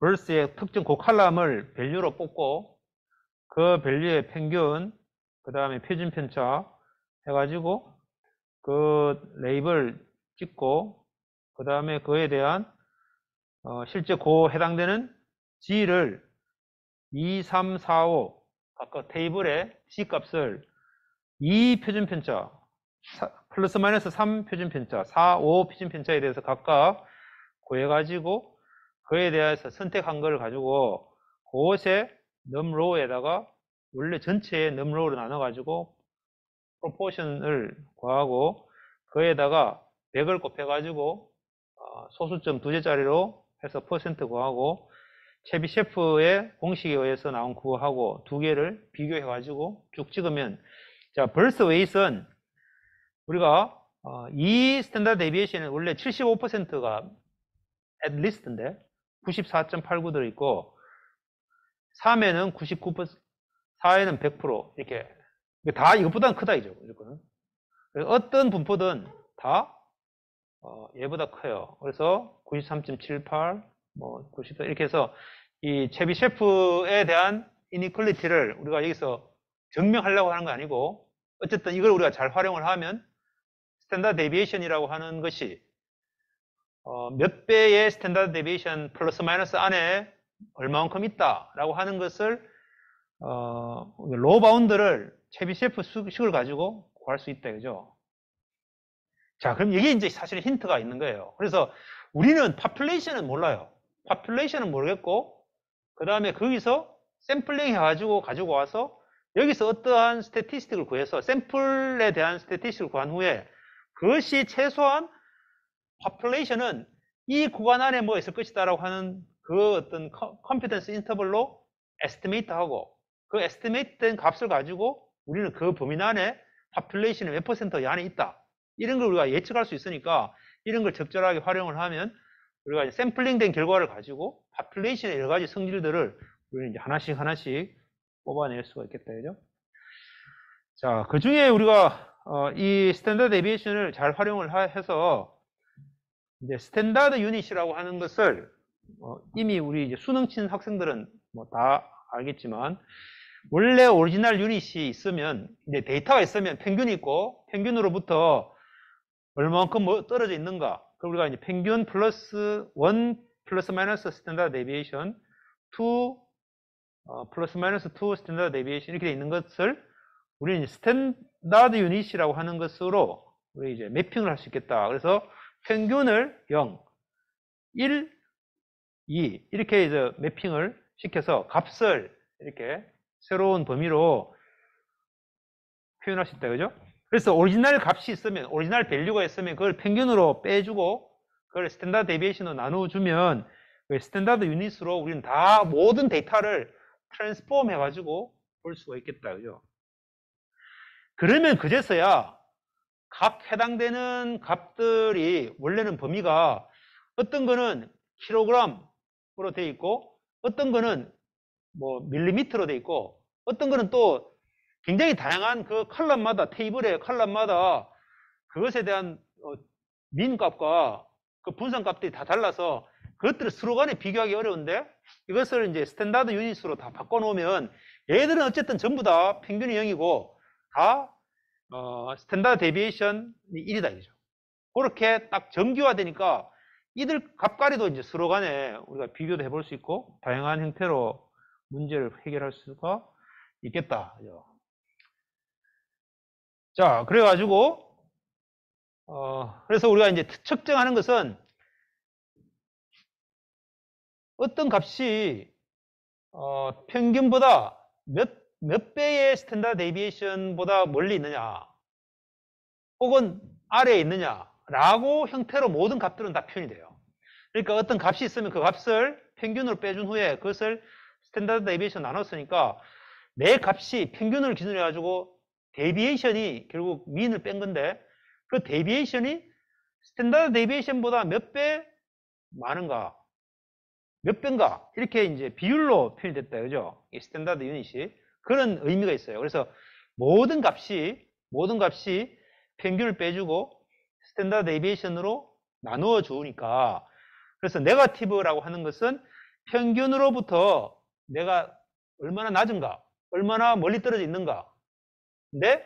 birth의 특정 그 칼럼을 밸류로 뽑고 그 밸류의 평균, 그 다음에 표준 편차 해가지고 그 레이블 찍고 그 다음에 그에 대한 실제 그 해당되는 G를 2, 3, 4, 5 각각 테이블의 G 값을 2 표준 편차 플러스 마이너스 3 표준 편차 4, 5 표준 편차에 대해서 각각 구해가지고 그에 대해서 선택한 걸 가지고 그것의 numRow에다가 원래 전체의 numRow로 나눠가지고 proportion을 구하고 그에다가 100을 곱해가지고 소수점 2개짜리로 해서 퍼센트 구하고 체비셰프의 공식에 의해서 나온 그거하고 두 개를 비교해 가지고 쭉 찍으면, 자, 벌스 웨이트는 우리가 이 스탠다드 데비에이션은 원래 75%가 at least인데 94.89 들어있고 3에는 99%, 4에는 100% 이렇게 다 이것보다는 크다 이죠. 그래서 어떤 분포든 다 얘보다 커요. 그래서 93.78, 뭐 90, 이렇게 해서 이 체비셰프에 대한 이니퀄리티를 우리가 여기서 증명하려고 하는 거 아니고, 어쨌든 이걸 우리가 잘 활용을 하면 스탠다드 데비에이션이라고 하는 것이 몇 배의 스탠다드 데비에이션 플러스 마이너스 안에 얼마만큼 있다라고 하는 것을 로우 바운드를 체비셰프 수식을 가지고 구할 수 있다, 그죠? 자, 그럼 이게 이제 사실 힌트가 있는 거예요. 그래서 우리는 파퓰레이션은 몰라요. 파퓰레이션은 모르겠고, 그 다음에 거기서 샘플링 해가지고 가지고 와서 여기서 어떠한 스태티스틱을 구해서 샘플에 대한 스태티스틱을 구한 후에 그것이 최소한 파퓰레이션은 이 구간 안에 뭐 있을 것이다 라고 하는 그 어떤 컴피던스 인터벌로 에스티메이트 하고, 그 에스티메이트 된 값을 가지고 우리는 그 범위 안에 파퓰레이션이 몇 퍼센트 안에 있다, 이런 걸 우리가 예측할 수 있으니까 이런 걸 적절하게 활용을 하면 우리가 이제 샘플링 된 결과를 가지고 파퓰레이션의 여러 가지 성질들을 우리는 이제 하나씩 뽑아낼 수가 있겠다, 그죠? 자, 그 중에 우리가 이 스탠다드 데비에이션을 잘 활용을 해서 이제 스탠다드 유닛이라고 하는 것을 이미 우리 이제 수능 친 학생들은 뭐 다 알겠지만, 원래 오리지널 유닛이 있으면 이제 데이터가 있으면 평균이 있고 플러스원으로부터 얼마만큼 뭐 떨어져 있는가, 그걸 우리가 이제 평균 플러스 1 플러스 마이너스 스탠다드 데비에이션 2 플러스 마이너스 2 스탠다드 데비에이션 이렇게 돼 있는 것을 우리는 이제 스탠다드 유닛이라고 하는 것으로 우리 이제 매핑을 할 수 있겠다. 그래서 평균을 0, 1, 2 이렇게 이제 매핑을 시켜서 값을 이렇게 새로운 범위로 표현할 수 있다, 그죠? 그래서 오리지널 값이 있으면, 오리지널 밸류가 있으면 그걸 평균으로 빼주고 그걸 스탠다드 데비에이션으로 나눠주면 그 스탠다드 유닛으로 우리는 다 모든 데이터를 트랜스폼 해가지고 볼 수가 있겠다, 그죠? 그러면 그제서야 각 해당되는 값들이 원래는 범위가 어떤 거는 킬로그램으로 되어 있고, 어떤 거는 뭐 밀리미터로 되어 있고, 어떤 거는 또 굉장히 다양한 그 컬럼마다, 테이블의 컬럼마다 그것에 대한 민값과 그 분산값들이 다 달라서 그것들을 서로 간에 비교하기 어려운데, 이것을 이제 스탠다드 유닛으로 다 바꿔놓으면 얘들은 어쨌든 전부 다 평균이 0이고 다 스탠다드 데비에이션이 1이다 이죠. 그렇게 딱 정규화되니까 이들 값가리도 이제 서로 간에 우리가 비교도 해볼 수 있고 다양한 형태로 문제를 해결할 수가 있겠다, 그죠? 자, 그래가지고 그래서 우리가 이제 측정하는 것은 어떤 값이 평균보다 몇 배의 스탠다드 데비에이션보다 멀리 있느냐 혹은 아래에 있느냐 라고 형태로 모든 값들은 다 표현이 돼요. 그러니까 어떤 값이 있으면 그 값을 평균으로 빼준 후에 그것을 스탠다드 데비에이션 나눴으니까 내 값이 평균을 기준으로 해가지고 데비에이션이 결국 민을 뺀 건데, 그 데비에이션이 스탠다드 데비에이션보다 몇 배 많은가, 몇 배인가, 이렇게 이제 비율로 표현이 됐다, 그죠? 이 스탠다드 유닛이 그런 의미가 있어요. 그래서 모든 값이 평균을 빼주고 스탠다드 데비에이션으로 나누어 주니까, 그래서 네거티브라고 하는 것은 평균으로부터 내가 얼마나 낮은가, 얼마나 멀리 떨어져 있는가, 근데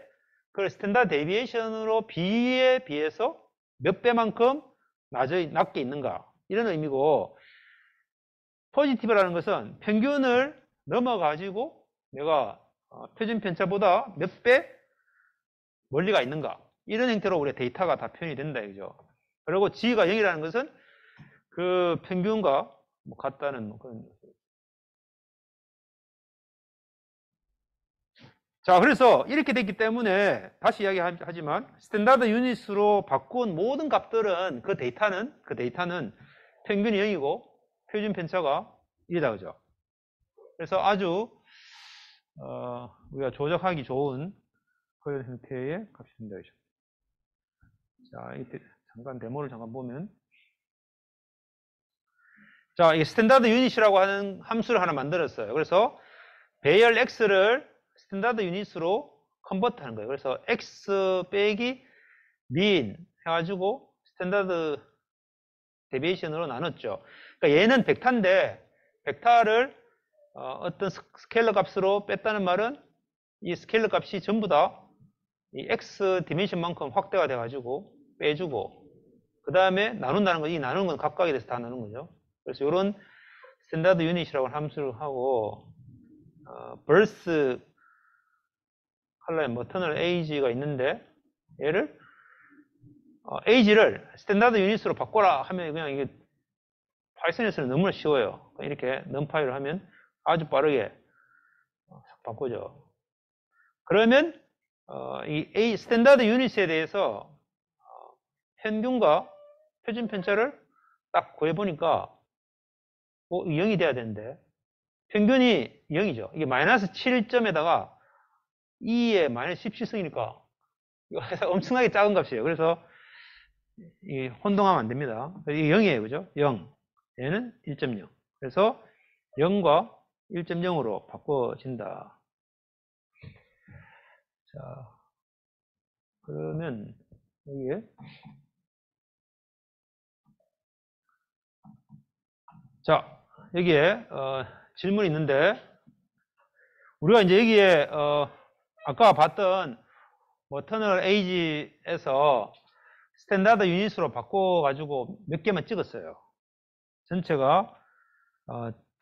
그 스탠다드 데비에이션으로 비해서 몇 배만큼 낮게 있는가, 이런 의미고, 포지티브라는 것은 평균을 넘어가지고 내가 표준 편차보다 몇 배 멀리가 있는가, 이런 형태로 우리 데이터가 다 표현이 된다, 그죠? 그리고 G가 0이라는 것은 그 평균과 뭐 같다는 그런. 자, 그래서 이렇게 됐기 때문에 다시 이야기하지만 스탠다드 유닛으로 바꾼 모든 값들은 그 데이터는 평균이 0이고 표준 편차가 1이다, 그죠? 그래서 아주 우리가 조작하기 좋은 그런 형태의 값이 된다, 그죠? 자, 이때 잠깐 데모를 잠깐 보면, 자, 이 스탠다드 유닛이라고 하는 함수를 하나 만들었어요. 그래서 배열 x를 스탠다드 유닛으로 컨버트 하는 거예요. 그래서 x 빼기 민 해가지고 스탠다드 데비에이션으로 나눴죠. 그러니까 얘는 벡터인데 벡터를 어떤 스케일러 값으로 뺐다는 말은 이 스케일러 값이 전부 다 이 x 디멘션만큼 확대가 돼가지고 빼주고 그 다음에 나눈다는 거, 이 나누는 건 각각에 대해서 다 나누는 거죠. 그래서 이런 스탠다드 유닛이라고 하는 함수를 하고 벌스 컬러에 머터널 에이지가 있는데 얘를 에이지를 스탠다드 유닛으로 바꿔라 하면 그냥 이게 파이썬에서는 너무나 쉬워요. 이렇게 num파이를 하면 아주 빠르게 바꾸죠. 그러면 이 스탠다드 유닛에 대해서 평균과 표준 편차를 딱 구해보니까 0이 돼야 되는데 평균이 0이죠. 이게 마이너스 7점에다가 2에 마이너스 17승이니까 이거 엄청나게 작은 값이에요. 그래서 이 혼동하면 안 됩니다. 이게 0이에요. 그죠? 0. 얘는 1.0. 그래서 0과 1.0으로 바꿔진다. 자, 그러면 여기에 자, 여기에 질문이 있는데 우리가 이제 여기에 아까 봤던 머터널 에이지에서 스탠다드 유닛으로 바꿔가지고 몇 개만 찍었어요. 전체가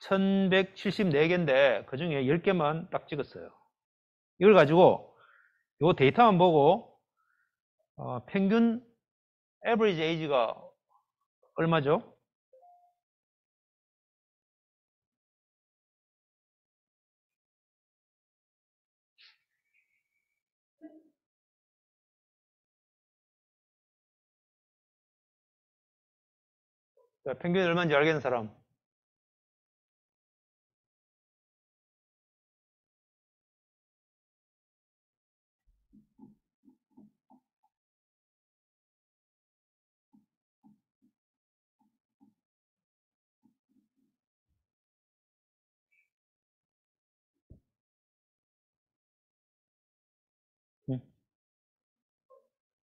1174개인데 그 중에 10개만 딱 찍었어요. 이걸 가지고 이 데이터만 보고 평균 average age가 얼마죠? 자, 평균이 얼마인지 알겠는 사람?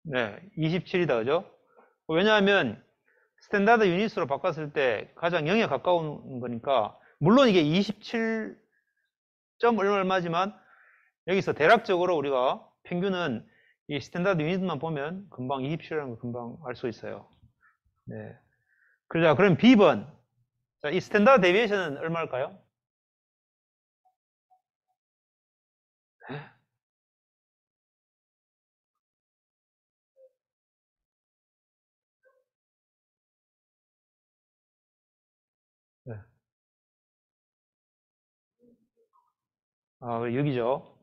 네, 27이다, 그죠? 왜냐하면 스탠다드 유닛으로 바꿨을 때 가장 0에 가까운 거니까 물론 이게 27점 얼마지만 여기서 대략적으로 우리가 평균은 이 스탠다드 유닛만 보면 금방 27이라는 걸 금방 알 수 있어요. 네. 그러자 그럼 B번. 자, 이 스탠다드 데비에이션은 얼마일까요? 네. 여기죠.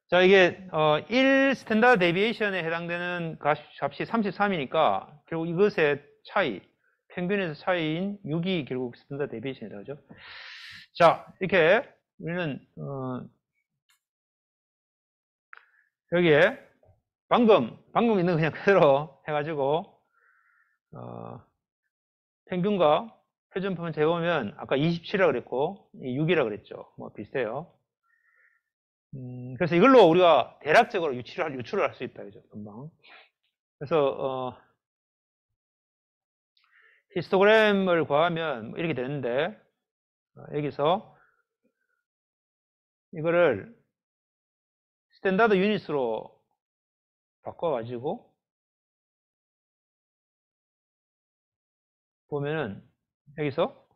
자, 이게 1 스탠다드 데비에이션에 해당되는 값이 33이니까 결국 이것의 차이, 평균에서 차이인 6이 결국 스탠다드 데비에이션이다, 그죠? 자, 이렇게 우리는 여기에 방금 있는 그냥 그대로 해가지고 평균과 표준표만 재보면 아까 27이라 그랬고 6이라 그랬죠. 뭐 비슷해요. 그래서 이걸로 우리가 대략적으로 유출을 할 수 있다, 그죠? 금방. 그래서 히스토그램을 구하면 이렇게 되는데 여기서 이거를 스탠다드 유닛으로 바꿔가지고 보면은 여기서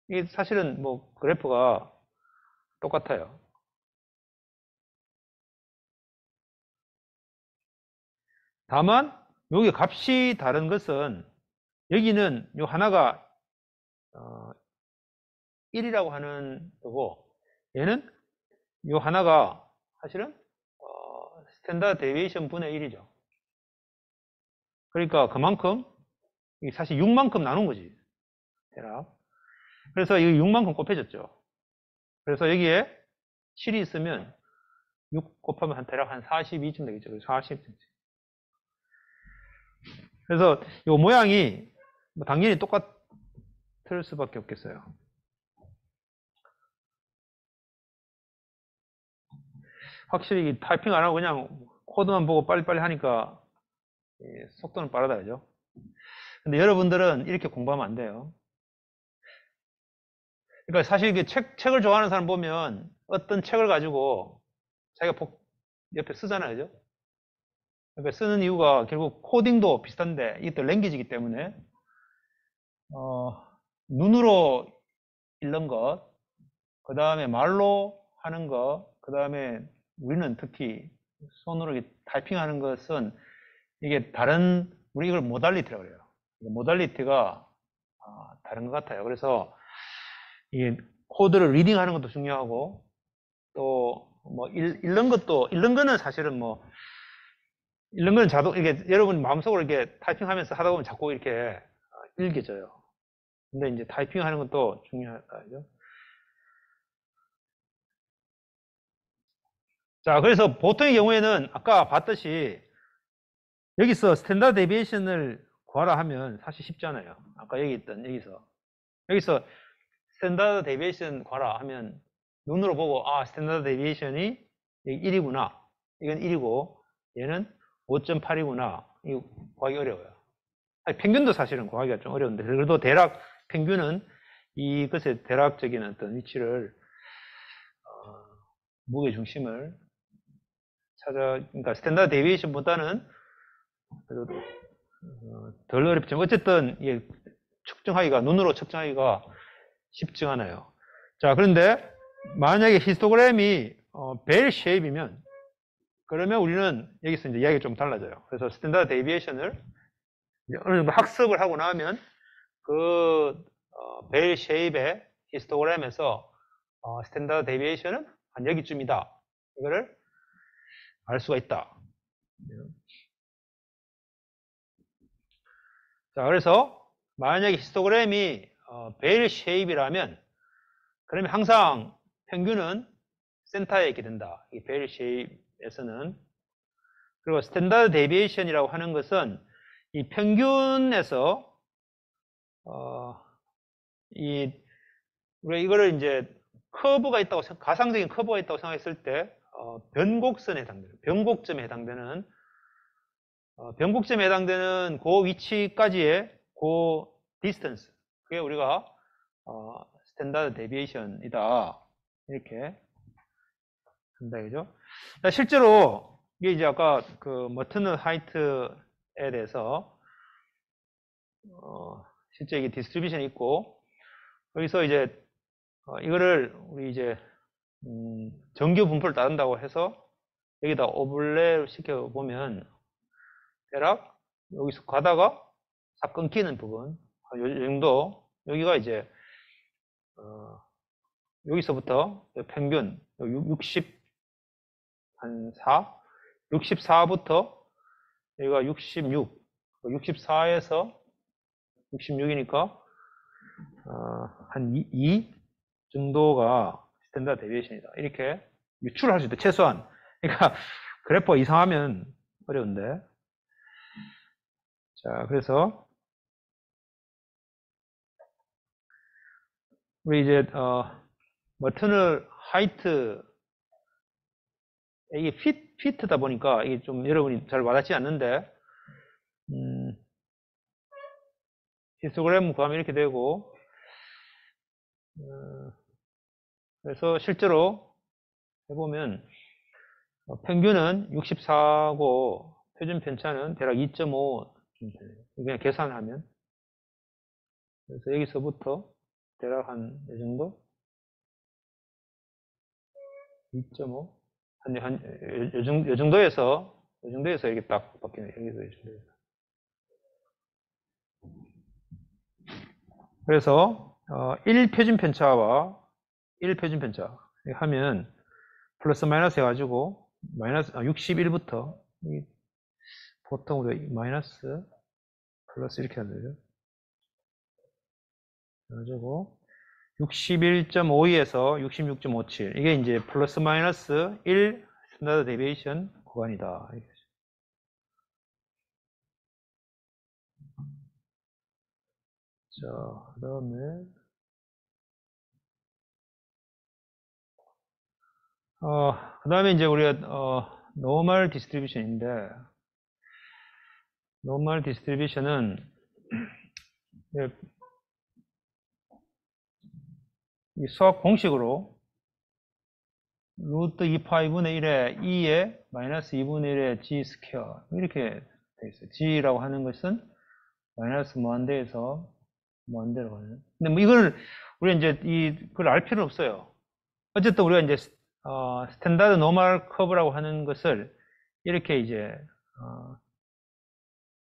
이게 사실은 뭐 그래프가 똑같아요. 다만 여기 값이 다른 것은 여기는 요 하나가 1이라고 하는 거고 얘는 요 하나가 사실은 스탠다드 데비에이션 분의 1이죠. 그러니까 그만큼 사실 6만큼 나눈 거지. 대략. 그래서 이 6만큼 곱해졌죠. 그래서 여기에 7이 있으면 6 곱하면 대략 한 42쯤 되겠죠. 40쯤. 그래서 이 모양이 당연히 똑같을 수밖에 없겠어요. 확실히 타이핑 안 하고 그냥 코드만 보고 빨리빨리 하니까 속도는 빠르다, 그죠? 근데 여러분들은 이렇게 공부하면 안 돼요. 그러니까 사실 이게 책을 좋아하는 사람 보면 어떤 책을 가지고 자기가 옆에 쓰잖아요, 그죠? 그러니까 쓰는 이유가 결국 코딩도 비슷한데 이것도 랭귀지이기 때문에 눈으로 읽는 것, 그 다음에 말로 하는 것, 그 다음에 우리는 특히 손으로 이렇게 타이핑하는 것은 이게 우리 이걸 모달리티라고 그래요. 모달리티가 다른 것 같아요. 그래서 이게 코드를 리딩하는 것도 중요하고 또 뭐 읽는 거는 사실은 읽는 거는 이게 여러분 마음속으로 이렇게 타이핑하면서 하다 보면 자꾸 이렇게 읽혀져요. 근데 이제 타이핑하는 것도 중요하죠. 자, 그래서 보통의 경우에는 아까 봤듯이 여기서 스탠다드 데비에이션을 구하라 하면 사실 쉽잖아요. 아까 얘기했던 여기서 스탠다드 데비에이션 구하라 하면 눈으로 보고 스탠다드 데비에이션이 1이구나. 이건 1이고 얘는 5.8이구나. 이거 구하기 어려워요. 평균도 사실은 구하기가 좀 어려운데 그래도 대략 평균은 이것의 대략적인 어떤 위치를 무게 중심을 그러니까 스탠다드 데비에이션보다는 그래도 덜 어렵지만 어쨌든 눈으로 측정하기가 쉽지 않아요. 자, 그런데 만약에 히스토그램이 벨 쉐입이면 그러면 우리는 여기서 이제 이야기가 좀 달라져요. 그래서 스탠다드 데비에이션을 어느 정도 학습을 하고 나면 벨 쉐입의 히스토그램에서 스탠다드 데비에이션은 한 여기쯤이다. 이거를 알 수가 있다. 자, 그래서 만약에 히스토그램이 벨 쉐입이라면 그러면 항상 평균은 센터에 있게 된다. 이 벨 쉐입에서는. 그리고 스탠다드 데비에이션이라고 하는 것은 이 평균에서 우리가 이거를 이제 가상적인 커브가 있다고 생각했을 때 변곡선에 해당되는 변곡점에 해당되는 그 위치까지의 그 디스턴스, 그게 우리가 스탠다드 데비에이션이다 이렇게 한다, 그죠? 실제로 이게 이제 아까 그 머트너 하이트에 대해서 실제 이게 디스트리뷰션이 있고 여기서 이제 이거를 우리 이제 정규 분포를 따른다고 해서 여기다 오블레를 시켜보면 대략 여기서 가다가 싹 끊기는 부분 이 정도, 여기가 이제 여기서부터 평균 64부터 여기가 66, 64에서 66이니까 한 2 정도가 스탠다드 데비에이션이다. 이렇게 유출을 할 수 있다. 최소한. 그러니까 그래퍼가 이상하면 어려운데. 자, 그래서 우리 이제 머터널 하이트 이게 피트다 보니까 이게 좀 여러분이 잘 와닿지 않는데 히스토그램 구하면 이렇게 되고 그래서 실제로 해보면 평균은 64고 표준 편차는 대략 2.5 그냥 계산하면 그래서 여기서부터 대략 한 이 정도 2.5 요 정도에서 이렇게 딱 바뀌네요. 여기서 이 정도에서. 그래서 1표준 편차와 1표준 편차 하면 플러스 마이너스 해가지고 마이너스 61부터 보통 우리가 마이너스 플러스 이렇게 하면 되죠. 그래가지고 61.52에서 66.57 이게 이제 플러스 마이너스 1 스탠다드 데비에이션 구간이다. 자, 그 다음에 그 다음에 이제 우리가 노멀 디스트리뷰션인데, 노멀 디스트리뷰션은 이 수학 공식으로 루트 2파이분의 1에 2에 마이너스 2분의 1에 g 스퀘어 이렇게 돼 있어요. g라고 하는 것은 마이너스 무한대에서 무한대로 가는. 근데 뭐 이걸 우리가 이제 그걸 알 필요는 없어요. 어쨌든 우리가 이제 스탠다드 노멀 커브라고 하는 것을 이렇게 이제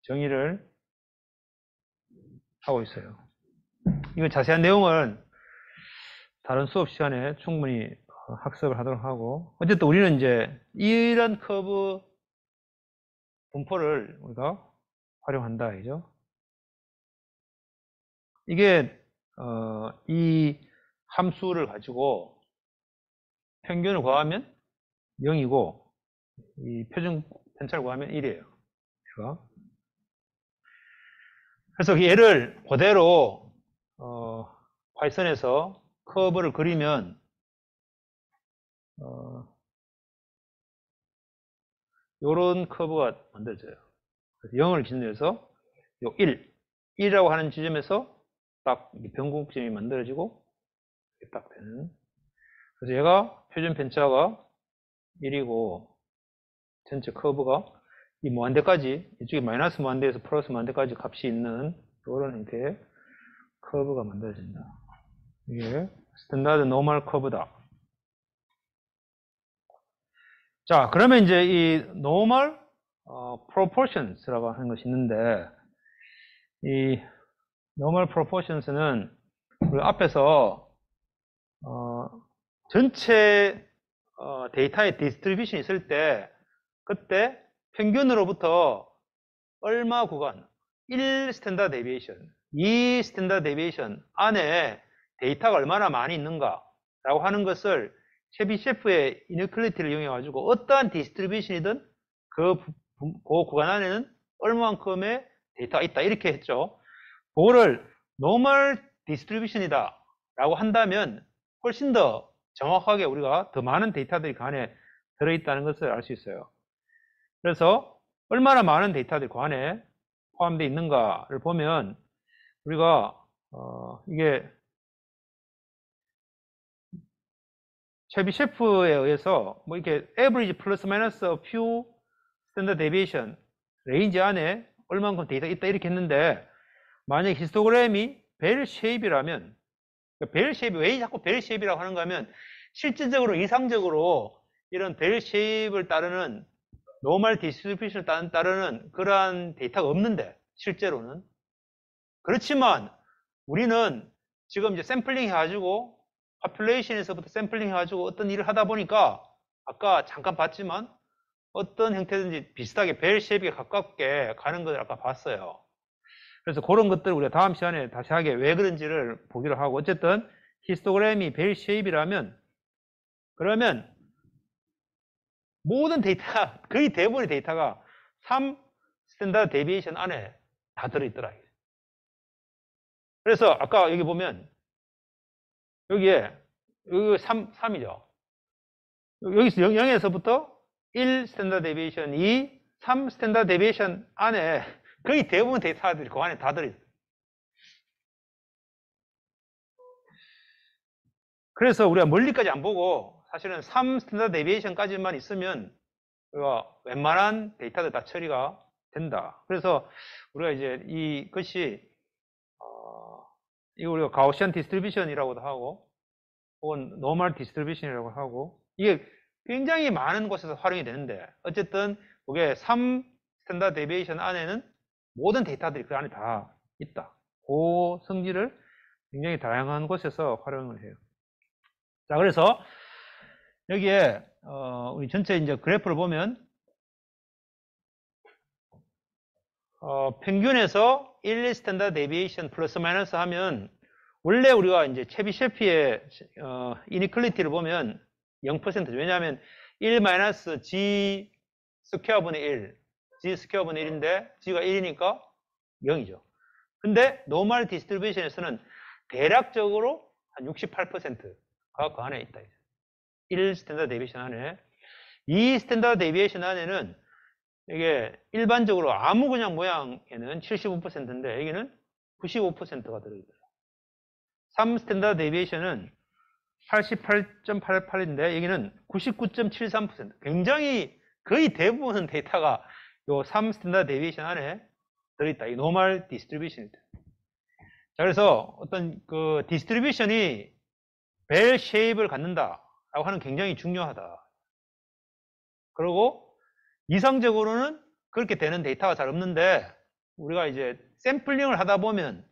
정의를 하고 있어요. 이거 자세한 내용은 다른 수업 시간에 충분히 학습을 하도록 하고, 어쨌든 우리는 이제 이런 커브 분포를 우리가 활용한다, 이죠? 이게 이 함수를 가지고 평균을 구하면 0이고 이 표준 편차를 구하면 1이에요. 그래서 얘를 그대로 파이썬에서 커브를 그리면 요런 커브가 만들어져요. 그래서 0을 기준해서 요 1이라고 하는 지점에서 딱 변곡점이 만들어지고 이렇게 딱 되는. 그래서 얘가 표준 편차가 1이고 전체 커브가 이 무한대까지, 이쪽에 마이너스 무한대에서 플러스 무한대까지 값이 있는 이런 형태의 커브가 만들어진다. 이게 스탠다드 노멀 커브다. 자, 그러면 이제 이 normal proportions라고 하는 것이 있는데, 이 normal proportions는 우리 앞에서 전체 데이터의 디스트리뷰션이 있을 때 그때 평균으로부터 얼마 구간, 1 스탠다드 데비에이션, 2 스탠다드 데비에이션 안에 데이터가 얼마나 많이 있는가 라고 하는 것을 체비셰프의 이너퀄리티를 이용해 가지고 어떠한 디스트리뷰션이든 그 구간 안에는 얼마만큼의 데이터가 있다 이렇게 했죠. 그거를 노멀 디스트리뷰션이다 라고 한다면 훨씬 더 정확하게 우리가 더 많은 데이터들이 그 안에 들어있다는 것을 알 수 있어요. 그래서 얼마나 많은 데이터들이 그 안에 포함되어 있는가를 보면 우리가 이게 체비셰프에 의해서 뭐 이렇게 average 플러스 마이너스 few standard deviation 레인지 안에 얼마만큼 데이터가 있다 이렇게 했는데, 만약에 히스토그램이 벨 쉐입이라면, 벨 쉐입이 왜 자꾸 벨 쉐입이라고 하는가 하면 실질적으로 이상적으로 이런 벨 쉐입을 따르는 노멀 디스트리뷰션을 따르는 그러한 데이터가 없는데 실제로는. 그렇지만 우리는 지금 이제 샘플링 해가지고 파퓰레이션에서부터 샘플링 해가지고 어떤 일을 하다 보니까 아까 잠깐 봤지만 어떤 형태든지 비슷하게 벨 쉐입에 가깝게 가는 것을 아까 봤어요. 그래서 그런 것들을 우리가 다음 시간에 다시 하게 왜 그런지를 보기로 하고, 어쨌든 히스토그램이 벨 쉐입이라면 그러면 모든 데이터가, 거의 대부분의 데이터가 3 스탠다드 데비에이션 안에 다 들어있더라. 그래서 아까 여기 보면 여기 3이죠. 여기서 0에서부터 1 스탠다드 데비에이션, 2, 3 스탠다드 데비에이션 안에 거의 대부분 데이터들이 그 안에 다 들어있어요. 그래서 우리가 멀리까지 안 보고 사실은 3 스탠다드 데비에이션까지만 있으면 우리가 웬만한 데이터들 다 처리가 된다. 그래서 우리가 이제 이것이 이거 우리가 가우시안 디스트리뷰션이라고도 하고 혹은 노멀 디스트리뷰션이라고 하고, 이게 굉장히 많은 곳에서 활용이 되는데 어쨌든 그게 3 스탠다드 데비에이션 안에는 모든 데이터들이 그 안에 다 있다. 그 성질을 굉장히 다양한 곳에서 활용을 해요. 자, 그래서 여기에 우리 전체 이제 그래프를 보면, 평균에서 1 스탠다드 데비에이션 플러스 마이너스 하면, 원래 우리가 이제 체비셰피의 이니퀄리티를 보면 0%죠. 왜냐하면 1 마이너스 g 스퀘어분의 1, g 스퀘어분의 1인데 g가 1이니까 0이죠. 근데 노멀 디스트리뷰션에서는 대략적으로 한 68%가 그 안에 있다. 1 스탠다드 데비에이션 안에. 2 스탠다드 데비에이션 안에는 이게 일반적으로 아무 그냥 모양에는 75%인데 여기는 95%가 들어있어요. 3 스탠다드 데비에이션은 88.88인데 여기는 99.73%. 굉장히 거의 대부분 데이터가 요 3 스탠다드 데비에이션 안에 들어있다. 이 노멀 디스트리뷰션입니다. 자, 그래서 어떤 그 디스트리뷰션이 벨 쉐입을 갖는다라고 하는 굉장히 중요하다. 그리고 이상적으로는 그렇게 되는 데이터가 잘 없는데 우리가 이제 샘플링을 하다 보면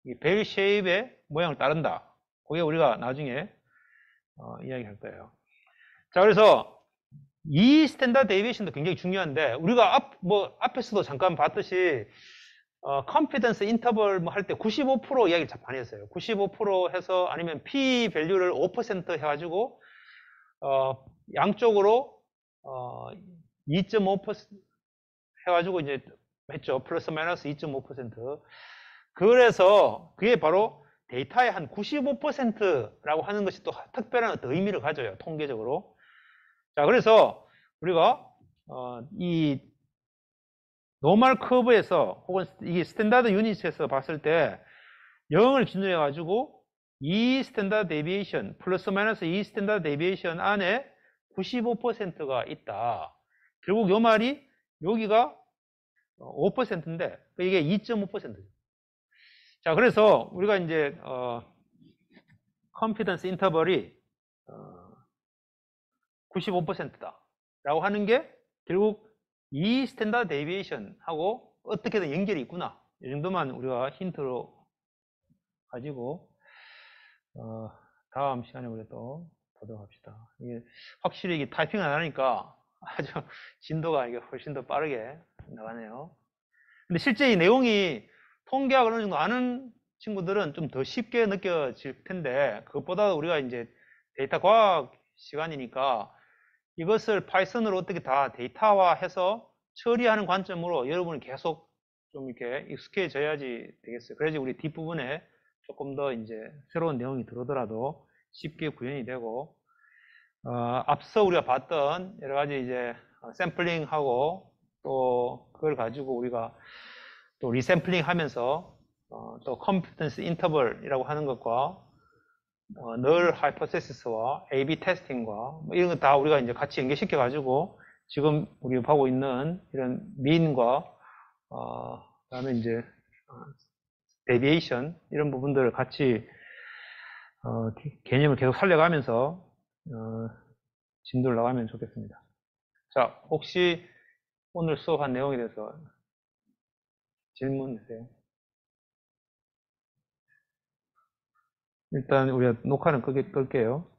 이 벨 쉐입의 모양을 따른다. 그게 우리가 나중에 이야기할 거예요. 자, 그래서 이 스탠다드 데이비에이션도 굉장히 중요한데 우리가 앞에서도 잠깐 봤듯이 컨피던스 인터벌 할 때 95% 이야기를 참 많이 했어요. 95% 해서 아니면 P 밸류를 5% 해가지고 양쪽으로 2.5% 해가지고 이제 했죠. 플러스 마이너스 2.5%. 그래서 그게 바로 데이터의 한 95%라고 하는 것이 또 특별한 어떤 의미를 가져요. 통계적으로. 자, 그래서 우리가 이 노멀 커브에서 혹은 이 스탠다드 유닛에서 봤을 때 0을 기준으로 해가지고 이 스탠다드 데비에이션 플러스 마이너스 이 스탠다드 데비에이션 안에 95%가 있다. 결국 요 말이 여기가 5%인데 이게 2.5%죠. 자, 그래서 우리가 이제 컨피던스 인터벌이 95%다 라고 하는 게 결국 이 스탠다드 데비에이션하고 어떻게든 연결이 있구나. 이 정도만 우리가 힌트로 가지고 다음 시간에 우리가 또 보도록 합시다. 이게 확실히 이게 타이핑을 안 하니까 아주 진도가 이게 훨씬 더 빠르게 나가네요. 근데 실제 이 내용이 통계학을 어느 정도 아는 친구들은 좀 더 쉽게 느껴질 텐데 그것보다 우리가 이제 데이터 과학 시간이니까 이것을 파이썬으로 어떻게 다 데이터화해서 처리하는 관점으로 여러분이 계속 좀 이렇게 익숙해져야지 되겠어요. 그래야지 우리 뒷부분에 조금 더 이제 새로운 내용이 들어오더라도 쉽게 구현이 되고 앞서 우리가 봤던 여러 가지 이제 샘플링하고 또 그걸 가지고 우리가 또 리샘플링 하면서 또 컴피턴스 인터벌이라고 하는 것과 널 하이포테시스와 A/B 테스팅과 뭐 이런 거 다 우리가 이제 같이 연결시켜 가지고 지금 우리가 하고 있는 이런 민과 그다음에 이제 데비에이션 이런 부분들을 같이 개념을 계속 살려가면서 진도를 나가면 좋겠습니다. 자, 혹시 오늘 수업한 내용에 대해서 질문 있으세요? 일단 우리가 녹화는 끌게요.